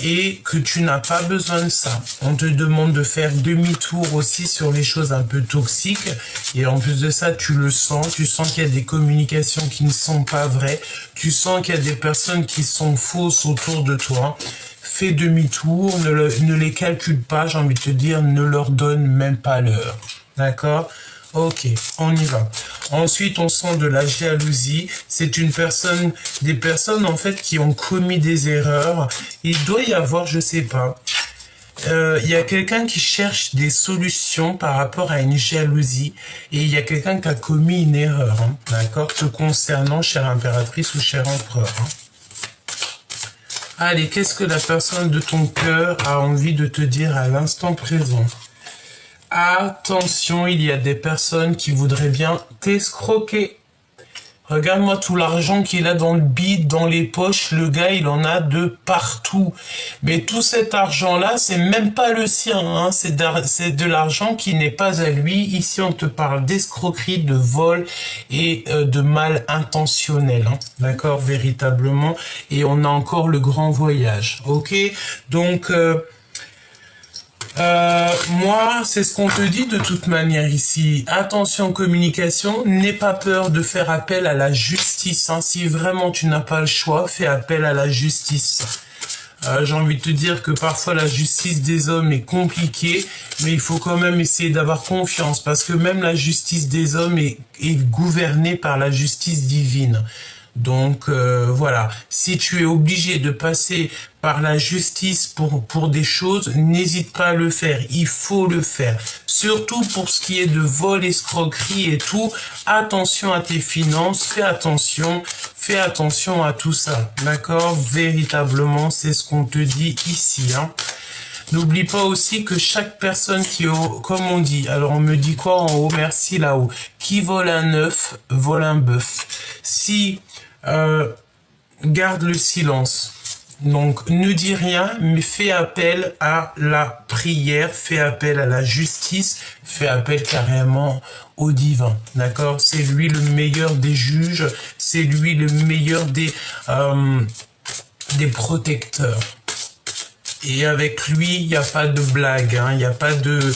et que tu n'as pas besoin de ça. On te demande de faire demi-tour aussi sur les choses un peu toxiques. Et en plus de ça, tu le sens. Tu sens qu'il y a des communications qui ne sont pas vraies. Tu sens qu'il y a des personnes qui sont fausses autour de toi. Fais demi-tour, ne les calcule pas, j'ai envie de te dire, ne leur donne même pas l'heure. D'accord ? Ok, on y va. Ensuite, on sent de la jalousie. C'est des personnes en fait qui ont commis des erreurs. Il doit y avoir, je sais pas, il y a quelqu'un qui cherche des solutions par rapport à une jalousie. Et il y a quelqu'un qui a commis une erreur, hein, d'accord, te concernant, chère impératrice ou cher empereur. Hein. Allez, qu'est-ce que la personne de ton cœur a envie de te dire à l'instant présent? Attention, il y a des personnes qui voudraient bien t'escroquer. Regarde-moi tout l'argent qu'il a dans le bide, dans les poches. Le gars, il en a de partout. Mais tout cet argent-là, c'est même pas le sien. Hein. C'est de l'argent qui n'est pas à lui. Ici, on te parle d'escroquerie, de vol et de mal intentionnel. Hein. D'accord, véritablement. Et on a encore le grand voyage. Ok, donc... moi, c'est ce qu'on te dit de toute manière ici. Attention communication, n'aie pas peur de faire appel à la justice. Hein. Si vraiment tu n'as pas le choix, fais appel à la justice. J'ai envie de te dire que parfois la justice des hommes est compliquée, mais il faut quand même essayer d'avoir confiance parce que même la justice des hommes est gouvernée par la justice divine. Donc voilà, si tu es obligé de passer par la justice pour des choses, n'hésite pas à le faire, il faut le faire. Surtout pour ce qui est de vol, escroquerie et tout, attention à tes finances, fais attention à tout ça, d'accord? Véritablement, c'est ce qu'on te dit ici, hein. N'oublie pas aussi que chaque personne qui, comme on dit, alors on me dit quoi en haut, merci là-haut, qui vole un œuf, vole un bœuf. Si, garde le silence. Donc, ne dis rien, mais fais appel à la prière, fais appel à la justice, fais appel carrément au divin, d'accord? C'est lui le meilleur des juges, c'est lui le meilleur des protecteurs. Et avec lui, il n'y a pas de blague, hein, il n'y a pas de,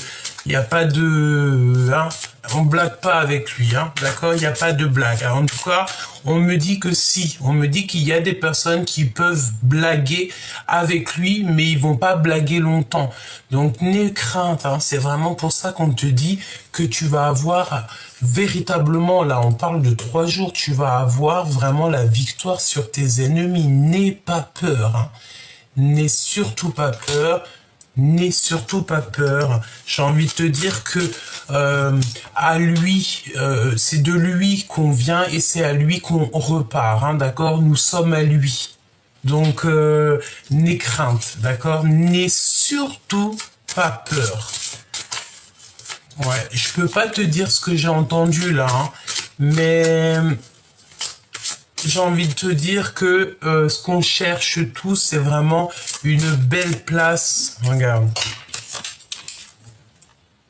hein, on blague pas avec lui, hein, d'accord, il n'y a pas de blague. Alors, en tout cas, on me dit que si, on me dit qu'il y a des personnes qui peuvent blaguer avec lui, mais ils vont pas blaguer longtemps. Donc, n'aie crainte, hein, c'est vraiment pour ça qu'on te dit que tu vas avoir véritablement, là, on parle de 3 jours, tu vas avoir vraiment la victoire sur tes ennemis. N'aie pas peur, hein. N'aie surtout pas peur, n'aie surtout pas peur. J'ai envie de te dire que à lui, c'est de lui qu'on vient et c'est à lui qu'on repart, hein, d'accord? Nous sommes à lui. Donc, n'aie crainte, d'accord? N'aie surtout pas peur. Ouais, je peux pas te dire ce que j'ai entendu là, hein, mais... J'ai envie de te dire que ce qu'on cherche tous, c'est vraiment une belle place. Regarde.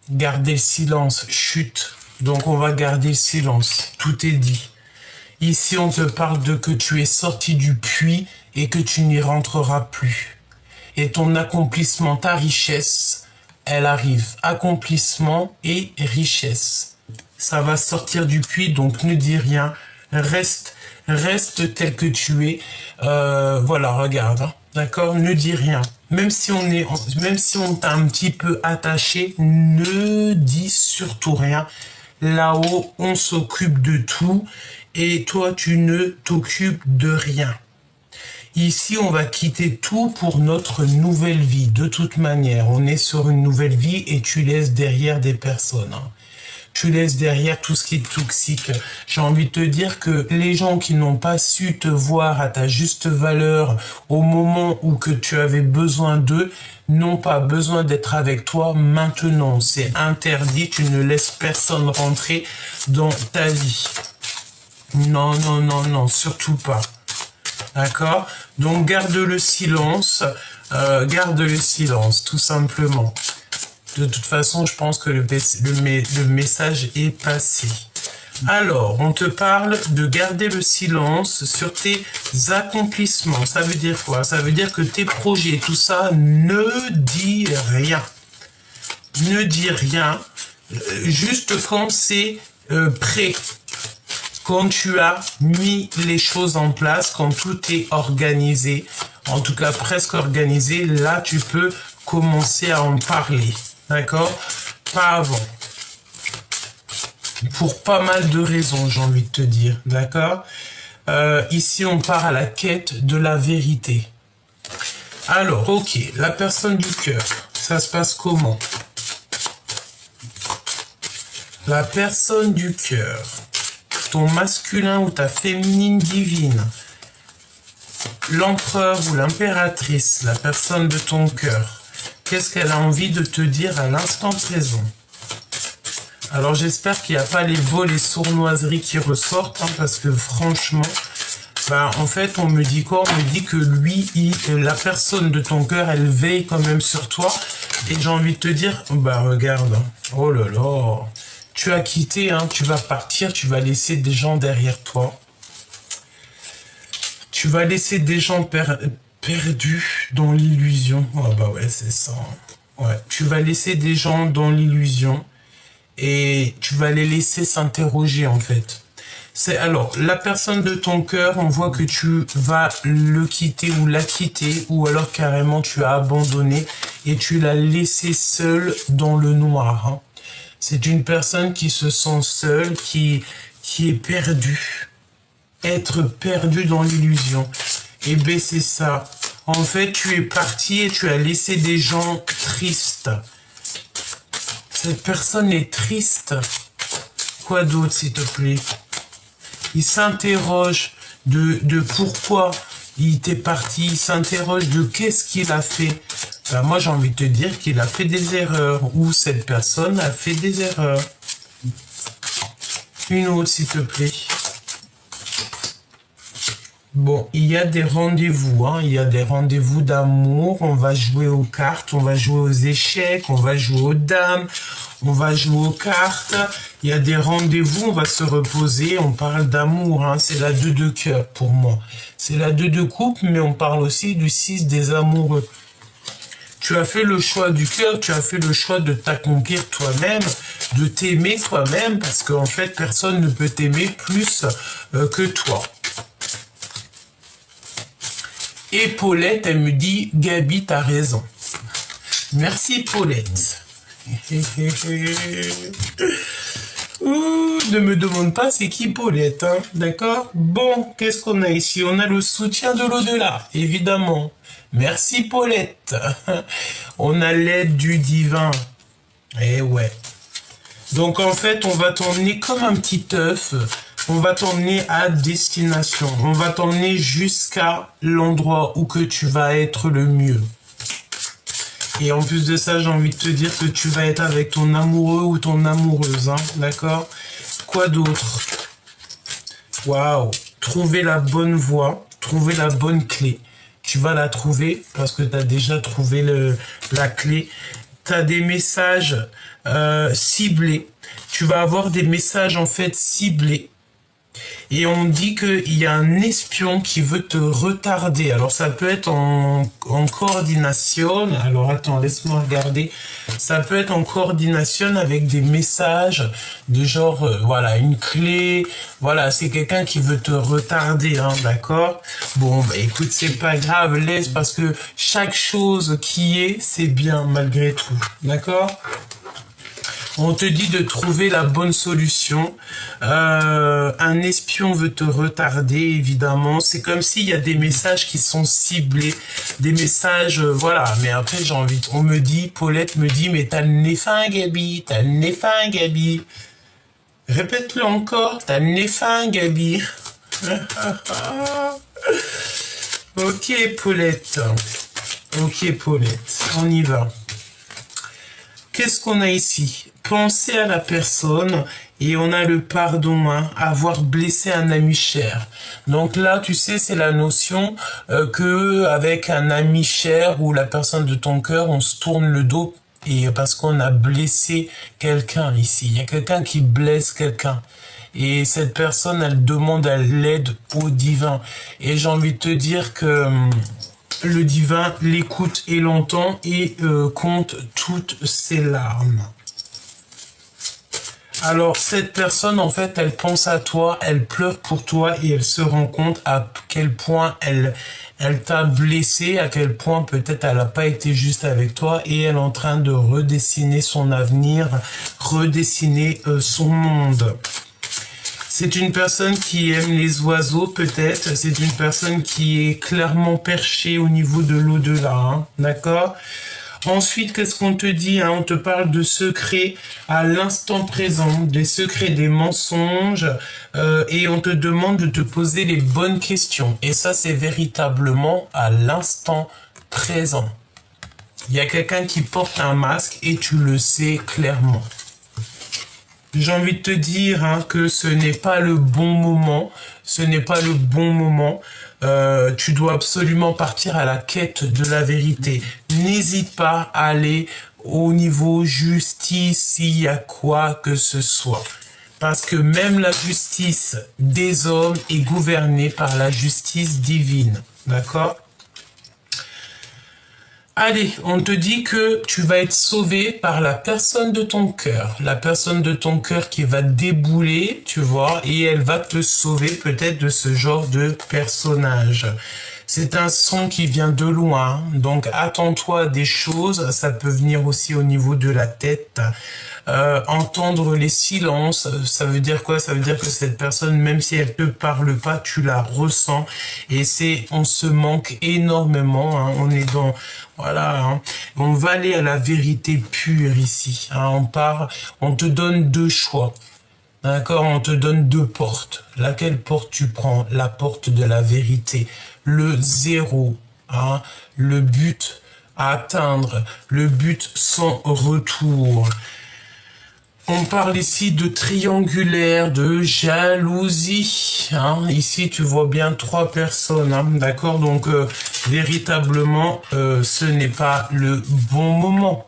Garder le silence. Chut. Donc on va garder le silence. Tout est dit. Ici, on te parle de que tu es sorti du puits et que tu n'y rentreras plus. Et ton accomplissement, ta richesse, elle arrive. Accomplissement et richesse. Ça va sortir du puits, donc ne dis rien. Reste tel que tu es. Voilà, regarde, hein, d'accord, ne dis rien. Même si on t'a un petit peu attaché, ne dis surtout rien. Là-haut, on s'occupe de tout et toi, tu ne t'occupes de rien. Ici, on va quitter tout pour notre nouvelle vie. De toute manière, on est sur une nouvelle vie et tu laisses derrière des personnes, hein. Tu laisses derrière tout ce qui est toxique. J'ai envie de te dire que les gens qui n'ont pas su te voir à ta juste valeur au moment où que tu avais besoin d'eux, n'ont pas besoin d'être avec toi maintenant. C'est interdit, tu ne laisses personne rentrer dans ta vie. Non, non, non, non, surtout pas. D'accord? Donc garde le silence, tout simplement. De toute façon, je pense que le message est passé. Alors, on te parle de garder le silence sur tes accomplissements. Ça veut dire quoi? Ça veut dire que tes projets, tout ça, ne dis rien. Ne dis rien. Juste quand c'est prêt. Quand tu as mis les choses en place, quand tout est organisé, en tout cas presque organisé, là, tu peux commencer à en parler. D'accord? Pas avant. Pour pas mal de raisons, j'ai envie de te dire. D'accord? Ici, on part à la quête de la vérité. Alors, ok, la personne du cœur, ça se passe comment? La personne du cœur, ton masculin ou ta féminine divine, l'empereur ou l'impératrice, la personne de ton cœur, qu'est-ce qu'elle a envie de te dire à l'instant présent? Alors j'espère qu'il n'y a pas les vols et sournoiseries qui ressortent, hein, parce que franchement, bah, en fait, on me dit quoi? On me dit que lui, la personne de ton cœur, elle veille quand même sur toi. Et j'ai envie de te dire, bah regarde, hein. Oh là là, tu as quitté, hein, tu vas partir, tu vas laisser des gens derrière toi. Tu vas laisser des gens perdus dans l'illusion. Oh bah ouais, c'est ça. Ouais, tu vas laisser des gens dans l'illusion. Et tu vas les laisser s'interroger en fait. C'est alors la personne de ton cœur, on voit que tu vas le quitter ou la quitter, ou alors carrément tu as abandonné et tu l'as laissé seul dans le noir. Hein. C'est une personne qui se sent seule, qui est perdue, être perdu dans l'illusion. Et ben c'est ça. En fait, tu es parti et tu as laissé des gens tristes. Cette personne est triste. Quoi d'autre, s'il te plaît? Il s'interroge de pourquoi il était parti. Il s'interroge de qu'est-ce qu'il a fait. Ben, moi, j'ai envie de te dire qu'il a fait des erreurs. Ou cette personne a fait des erreurs. Une autre, s'il te plaît. Bon, il y a des rendez-vous, hein. Il y a des rendez-vous d'amour. On va jouer aux cartes, on va jouer aux échecs, on va jouer aux dames, on va jouer aux cartes. Il y a des rendez-vous, on va se reposer. On parle d'amour, hein. C'est la 2 de cœur pour moi. C'est la 2 de coupe, mais on parle aussi du 6 des amoureux. Tu as fait le choix du cœur, tu as fait le choix de t'accomplir toi-même, de t'aimer toi-même, parce qu'en fait, personne ne peut t'aimer plus que toi. Et Paulette, elle me dit, Gabi, t'as raison. Merci Paulette. Ouh, ne me demande pas c'est qui Paulette, hein, d'accord? Bon, qu'est-ce qu'on a ici? On a le soutien de l'au-delà, évidemment. Merci Paulette. On a l'aide du divin. Eh ouais. Donc en fait, on va t'emmener comme un petit œuf. On va t'emmener à destination. On va t'emmener jusqu'à l'endroit où que tu vas être le mieux. Et en plus de ça, j'ai envie de te dire que tu vas être avec ton amoureux ou ton amoureuse, hein, d'accord? Quoi d'autre? Waouh! Trouver la bonne voie, trouver la bonne clé. Tu vas la trouver parce que tu as déjà trouvé la clé. Tu as des messages ciblés. Tu vas avoir des messages en fait ciblés. Et on dit qu'il y a un espion qui veut te retarder. Alors ça peut être en coordination. Alors attends, laisse-moi regarder. Ça peut être en coordination avec des messages de genre, voilà, une clé. Voilà, c'est quelqu'un qui veut te retarder, hein, d'accord? Bon, bah écoute, c'est pas grave, laisse, parce que chaque chose qui est, c'est bien malgré tout, d'accord? On te dit de trouver la bonne solution. Un espion veut te retarder, évidemment. C'est comme s'il y a des messages qui sont ciblés. Des messages, voilà. Mais après, j'ai envie... On me dit, Paulette me dit, mais t'as le nez fin, Gabi. T'as le nez fin, Gabi. Répète-le encore. T'as le nez fin, Gabi. Ok, Paulette. Ok, Paulette. On y va. Qu'est-ce qu'on a ici? Penser à la personne et on a le pardon, hein, avoir blessé un ami cher. Donc là, tu sais, c'est la notion que avec un ami cher ou la personne de ton cœur, on se tourne le dos et parce qu'on a blessé quelqu'un ici. Il y a quelqu'un qui blesse quelqu'un. Et cette personne, elle demande à l'aide au divin. Et j'ai envie de te dire que... le divin l'écoute et l'entend et compte toutes ses larmes. Alors, cette personne, en fait, elle pense à toi, elle pleure pour toi et elle se rend compte à quel point elle t'a blessé, à quel point peut-être elle n'a pas été juste avec toi et elle est en train de redessiner son avenir, redessiner son monde. C'est une personne qui aime les oiseaux, peut-être. C'est une personne qui est clairement perchée au niveau de l'au-delà, hein, d'accord? Ensuite, qu'est-ce qu'on te dit, hein? On te parle de secrets à l'instant présent, des secrets, des mensonges, et on te demande de te poser les bonnes questions. Et ça, c'est véritablement à l'instant présent. Il y a quelqu'un qui porte un masque et tu le sais clairement. j'ai envie de te dire que ce n'est pas le bon moment. Ce n'est pas le bon moment. Tu dois absolument partir à la quête de la vérité. N'hésite pas à aller au niveau justice s'il y a quoi que ce soit. Parce que même la justice des hommes est gouvernée par la justice divine. D'accord ? Allez, on te dit que tu vas être sauvé par la personne de ton cœur. La personne de ton cœur qui va débouler, tu vois, et elle va te sauver peut-être de ce genre de personnage. C'est un son qui vient de loin, donc attends-toi à des choses, ça peut venir aussi au niveau de la tête. Entendre les silences, ça veut dire quoi? Ça veut dire que cette personne, même si elle te parle pas, tu la ressens. Et on se manque énormément. On est dans, voilà. On va aller à la vérité pure ici. On te donne deux choix. D'accord, on te donne deux portes. Laquelle porte tu prends? La porte de la vérité. Le zéro, le but à atteindre, le but sans retour. On parle ici de triangulaire, de jalousie. Ici, tu vois bien trois personnes. D'accord, donc véritablement, ce n'est pas le bon moment.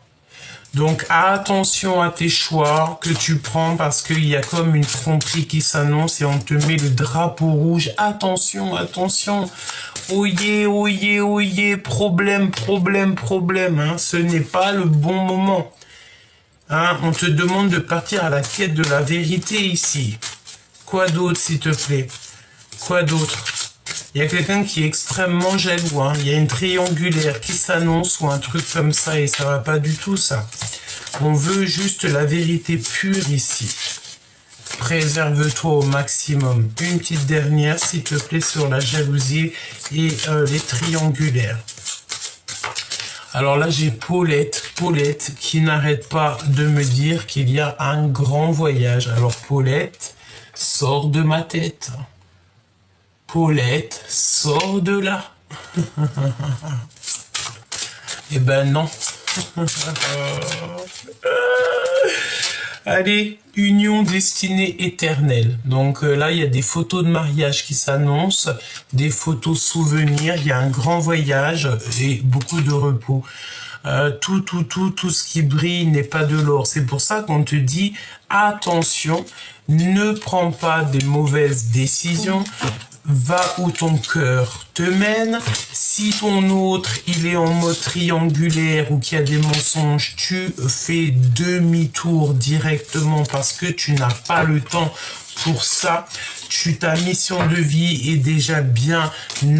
Donc attention à tes choix que tu prends parce qu'il y a comme une tromperie qui s'annonce et on te met le drapeau rouge. Attention, attention. Oyez, oyez, oyez. Problème, problème, problème. Ce n'est pas le bon moment. On te demande de partir à la quête de la vérité ici. Quoi d'autre, s'il te plaît? Quoi d'autre? Il y a quelqu'un qui est extrêmement jaloux. Il y a une triangulaire qui s'annonce ou un truc comme ça et ça va pas du tout, ça. On veut juste la vérité pure ici. Préserve-toi au maximum. Une petite dernière, s'il te plaît, sur la jalousie et les triangulaires. Alors là, j'ai Paulette qui n'arrête pas de me dire qu'il y a un grand voyage. Alors Paulette, sors de ma tête. Paulette, sors de là. Eh ben non. Allez, union destinée éternelle. Donc là, il y a des photos de mariage qui s'annoncent, des photos souvenirs, il y a un grand voyage et beaucoup de repos. Tout ce qui brille n'est pas de l'or. C'est pour ça qu'on te dit, attention, ne prends pas des mauvaises décisions. Va où ton cœur te mène. Si ton autre, il est en mode triangulaire ou qu'il y a des mensonges, tu fais demi-tour directement parce que tu n'as pas le temps pour ça. Ta mission de vie est déjà bien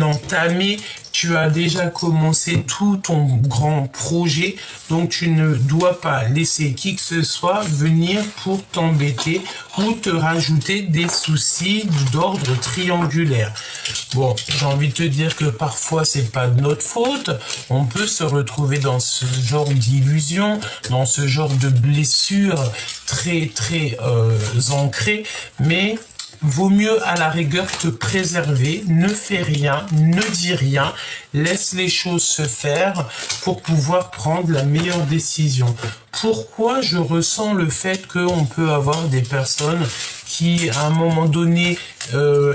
entamée. Tu as déjà commencé tout ton grand projet, donc tu ne dois pas laisser qui que ce soit venir pour t'embêter ou te rajouter des soucis d'ordre triangulaire. Bon, j'ai envie de te dire que parfois c'est pas de notre faute. On peut se retrouver dans ce genre d'illusion, dans ce genre de blessure très ancrée, mais vaut mieux à la rigueur te préserver, ne fais rien, ne dis rien, laisse les choses se faire pour pouvoir prendre la meilleure décision. Pourquoi je ressens le fait qu'on peut avoir des personnes qui à un moment donné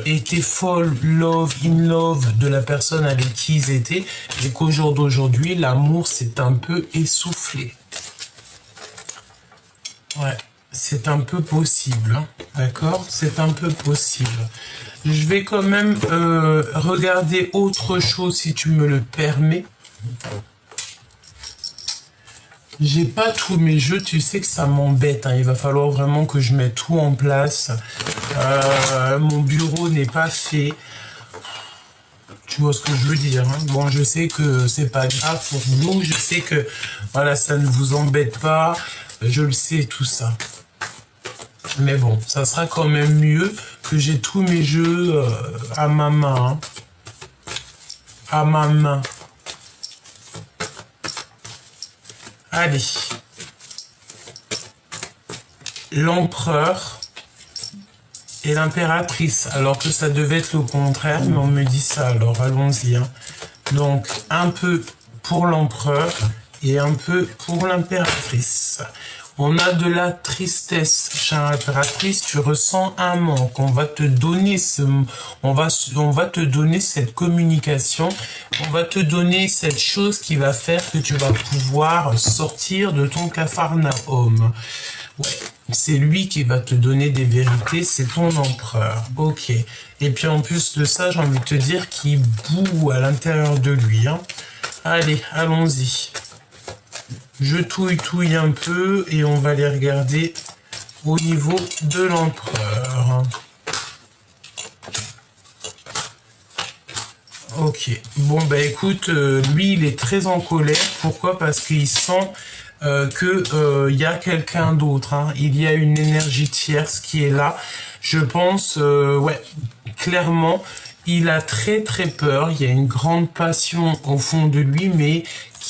étaient folles, in love de la personne avec qui ils étaient et qu'au jour d'aujourd'hui l'amour s'est un peu essoufflé. Ouais. C'est un peu possible, d'accord? C'est un peu possible. Je vais quand même regarder autre chose si tu me le permets. J'ai pas tous mes jeux, tu sais que ça m'embête. Il va falloir vraiment que je mette tout en place. Mon bureau n'est pas fait. Tu vois ce que je veux dire, Bon, je sais que c'est pas grave pour vous. Je sais que voilà, ça ne vous embête pas. Je le sais, tout ça. Mais bon, ça sera quand même mieux que j'ai tous mes jeux à ma main. À ma main. Allez. L'empereur et l'impératrice. Alors que ça devait être le contraire, mais on me dit ça. Alors allons-y. Donc, un peu pour l'empereur et un peu pour l'impératrice. On a de la tristesse, chère impératrice, tu ressens un manque. On va te donner on va te donner cette communication. On va te donner cette chose qui va faire que tu vas pouvoir sortir de ton capharnaüm. Ouais, c'est lui qui va te donner des vérités, c'est ton empereur. Ok. Et puis en plus de ça, j'ai envie de te dire qu'il boue à l'intérieur de lui. Hein. Allez, allons-y. Je touille un peu et on va les regarder au niveau de l'empereur. Ok. Bon, bah écoute, lui, il est très en colère. Pourquoi? Parce qu'il sent il y a quelqu'un d'autre. Hein. Il y a une énergie tierce qui est là. Je pense, ouais, clairement, il a très très peur. Il y a une grande passion au fond de lui, mais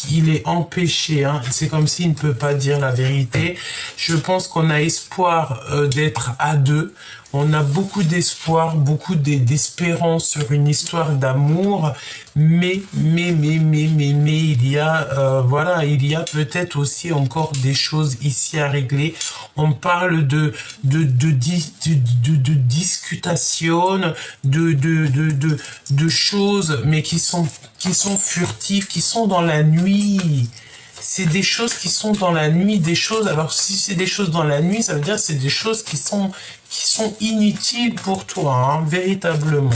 il est empêché. Hein. C'est comme s'il ne peut pas dire la vérité. Je pense qu'on a espoir d'être à deux. On a beaucoup d'espoir, beaucoup d'espérance sur une histoire d'amour, mais il y a, voilà, il y a peut-être aussi encore des choses ici à régler. On parle de discutation, de choses, mais qui sont furtives, qui sont dans la nuit. C'est des choses qui sont dans la nuit, des choses. Alors si c'est des choses dans la nuit, ça veut dire que c'est des choses qui sont inutiles pour toi, hein, véritablement.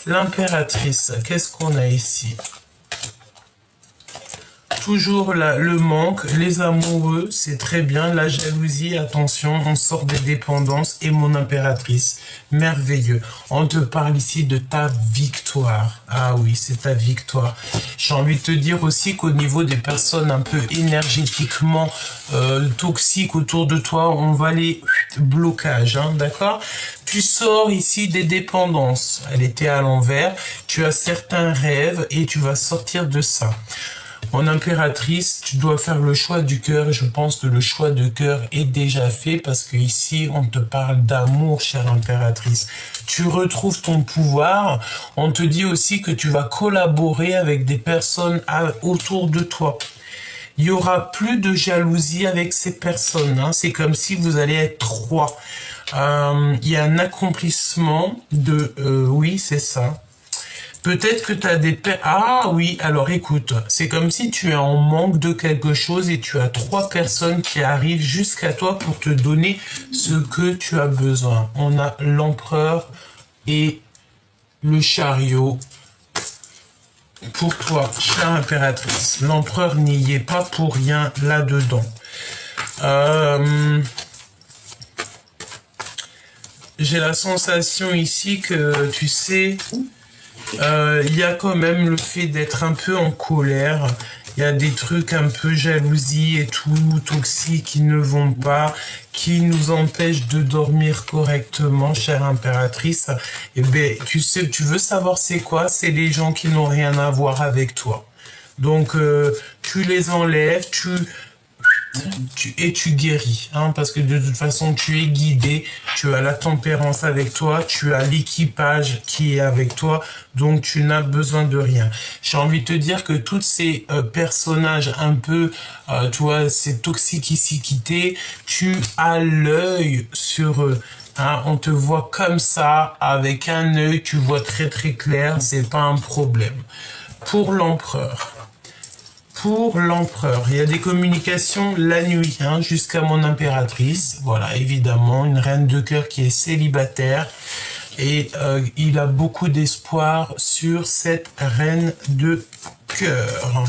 L'impératrice, qu'est-ce qu'on a ici? Toujours le manque, les amoureux, c'est très bien. La jalousie, attention, on sort des dépendances. Et mon impératrice, merveilleux. On te parle ici de ta victoire. Ah oui, c'est ta victoire. J'ai envie de te dire aussi qu'au niveau des personnes un peu énergétiquement toxiques autour de toi, on va les blocages, hein, d'accord? Tu sors ici des dépendances. Elle était à l'envers. Tu as certains rêves et tu vas sortir de ça. En impératrice, tu dois faire le choix du cœur. Je pense que le choix de cœur est déjà fait parce que ici, on te parle d'amour, chère impératrice. Tu retrouves ton pouvoir. On te dit aussi que tu vas collaborer avec des personnes autour de toi. Il y aura plus de jalousie avec ces personnes. Hein. C'est comme si vous allez être trois. Il y a un accomplissement de... oui, c'est ça. Peut-être que tu as des... Ah oui, alors écoute, c'est comme si tu es en manque de quelque chose et tu as trois personnes qui arrivent jusqu'à toi pour te donner ce que tu as besoin. On a l'empereur et le chariot. Pour toi, chère impératrice, l'empereur n'y est pas pour rien là-dedans. J'ai la sensation ici que, tu sais... il y a quand même le fait d'être un peu en colère. Il y a des trucs un peu jalousie et tout, toxiques qui ne vont pas, qui nous empêchent de dormir correctement, chère impératrice. Et ben, tu sais, tu veux savoir c'est quoi? C'est les gens qui n'ont rien à voir avec toi. Donc, tu les enlèves, et tu guéris, hein, parce que de toute façon, tu es guidé, tu as la tempérance avec toi, tu as l'équipage qui est avec toi, donc tu n'as besoin de rien. J'ai envie de te dire que tous ces personnages un peu, tu vois, ces toxicités, tu as l'œil sur eux. Hein, on te voit comme ça, avec un œil, tu vois très très clair, c'est pas un problème. Pour l'empereur. Pour l'empereur, il y a des communications la nuit, hein, jusqu'à mon impératrice. Voilà, évidemment, une reine de cœur qui est célibataire. Et il a beaucoup d'espoir sur cette reine de cœur.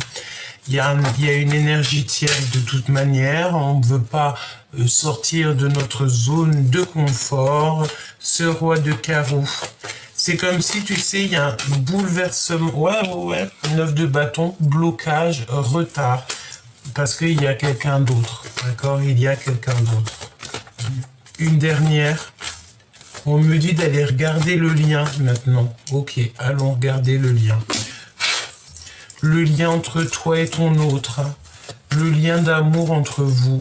Il y a une énergie tierce de toute manière. On ne veut pas sortir de notre zone de confort. Ce roi de carreau. C'est comme si, tu sais, il y a un bouleversement. Ouais. 9 de bâton, blocage, retard. Parce qu'il y a quelqu'un d'autre. D'accord? Il y a quelqu'un d'autre. Une dernière. On me dit d'aller regarder le lien maintenant. Ok, allons regarder le lien. Le lien entre toi et ton autre. Le lien d'amour entre vous.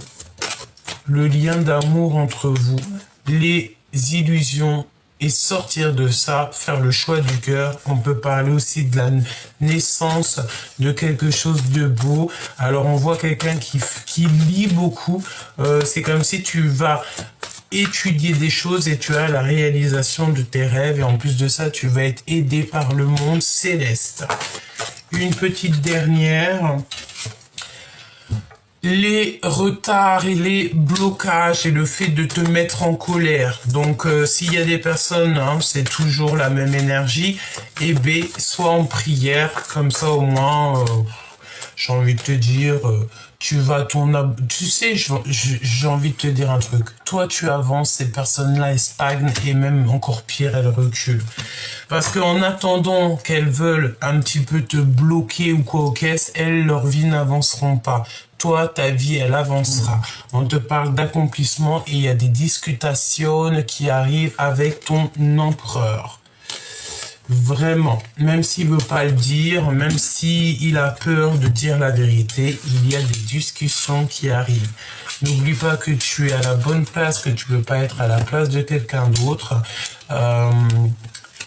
Le lien d'amour entre vous. Les illusions et sortir de ça, faire le choix du cœur. On peut parler aussi de la naissance de quelque chose de beau. Alors on voit quelqu'un qui lit beaucoup. C'est comme si tu vas étudier des choses et tu as la réalisation de tes rêves. Et en plus de ça, tu vas être aidé par le monde céleste. Une petite dernière. Les retards et les blocages et le fait de te mettre en colère. Donc, s'il y a des personnes, hein, c'est toujours la même énergie. Et B, sois en prière. Comme ça, au moins, j'ai envie de te dire, tu vas tu sais, j'ai envie de te dire un truc. Toi, tu avances, ces personnes-là, elles stagnent et même encore pire, elles reculent. Parce qu'en attendant qu'elles veulent un petit peu te bloquer ou quoi aux caisses, elles, leur vie n'avanceront pas. Toi, ta vie, elle avancera. On te parle d'accomplissement et il y a des discutations qui arrivent avec ton empereur. Vraiment, même s'il veut pas le dire, même s'il a peur de dire la vérité, il y a des discussions qui arrivent. N'oublie pas que tu es à la bonne place, que tu peux pas être à la place de quelqu'un d'autre.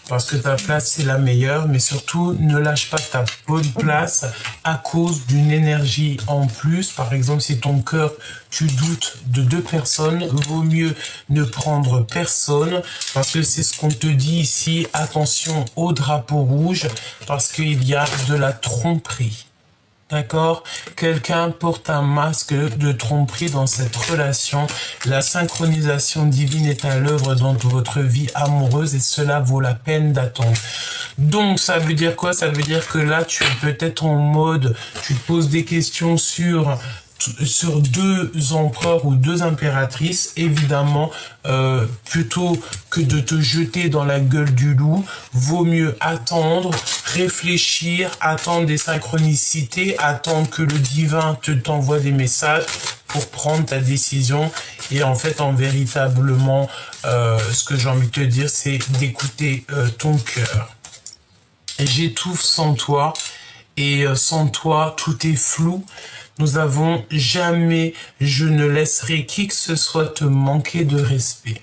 Parce que ta place, c'est la meilleure, mais surtout, ne lâche pas ta bonne place à cause d'une énergie en plus. Par exemple, si ton cœur, tu doutes de 2 personnes, vaut mieux ne prendre personne, parce que c'est ce qu'on te dit ici. Attention au drapeau rouge, parce qu'il y a de la tromperie. D'accord? Quelqu'un porte un masque de tromperie dans cette relation. La synchronisation divine est à l'œuvre dans votre vie amoureuse et cela vaut la peine d'attendre. Donc, ça veut dire quoi? Ça veut dire que là, tu es peut-être en mode, tu te poses des questions sur 2 empereurs ou 2 impératrices, évidemment, plutôt que de te jeter dans la gueule du loup, vaut mieux attendre, réfléchir, attendre des synchronicités, attendre que le divin t'envoie des messages pour prendre ta décision. Et en fait, véritablement, ce que j'ai envie de te dire, c'est d'écouter ton cœur. J'étouffe sans toi, et sans toi, tout est flou. Nous avons jamais, je ne laisserai qui que ce soit te manquer de respect.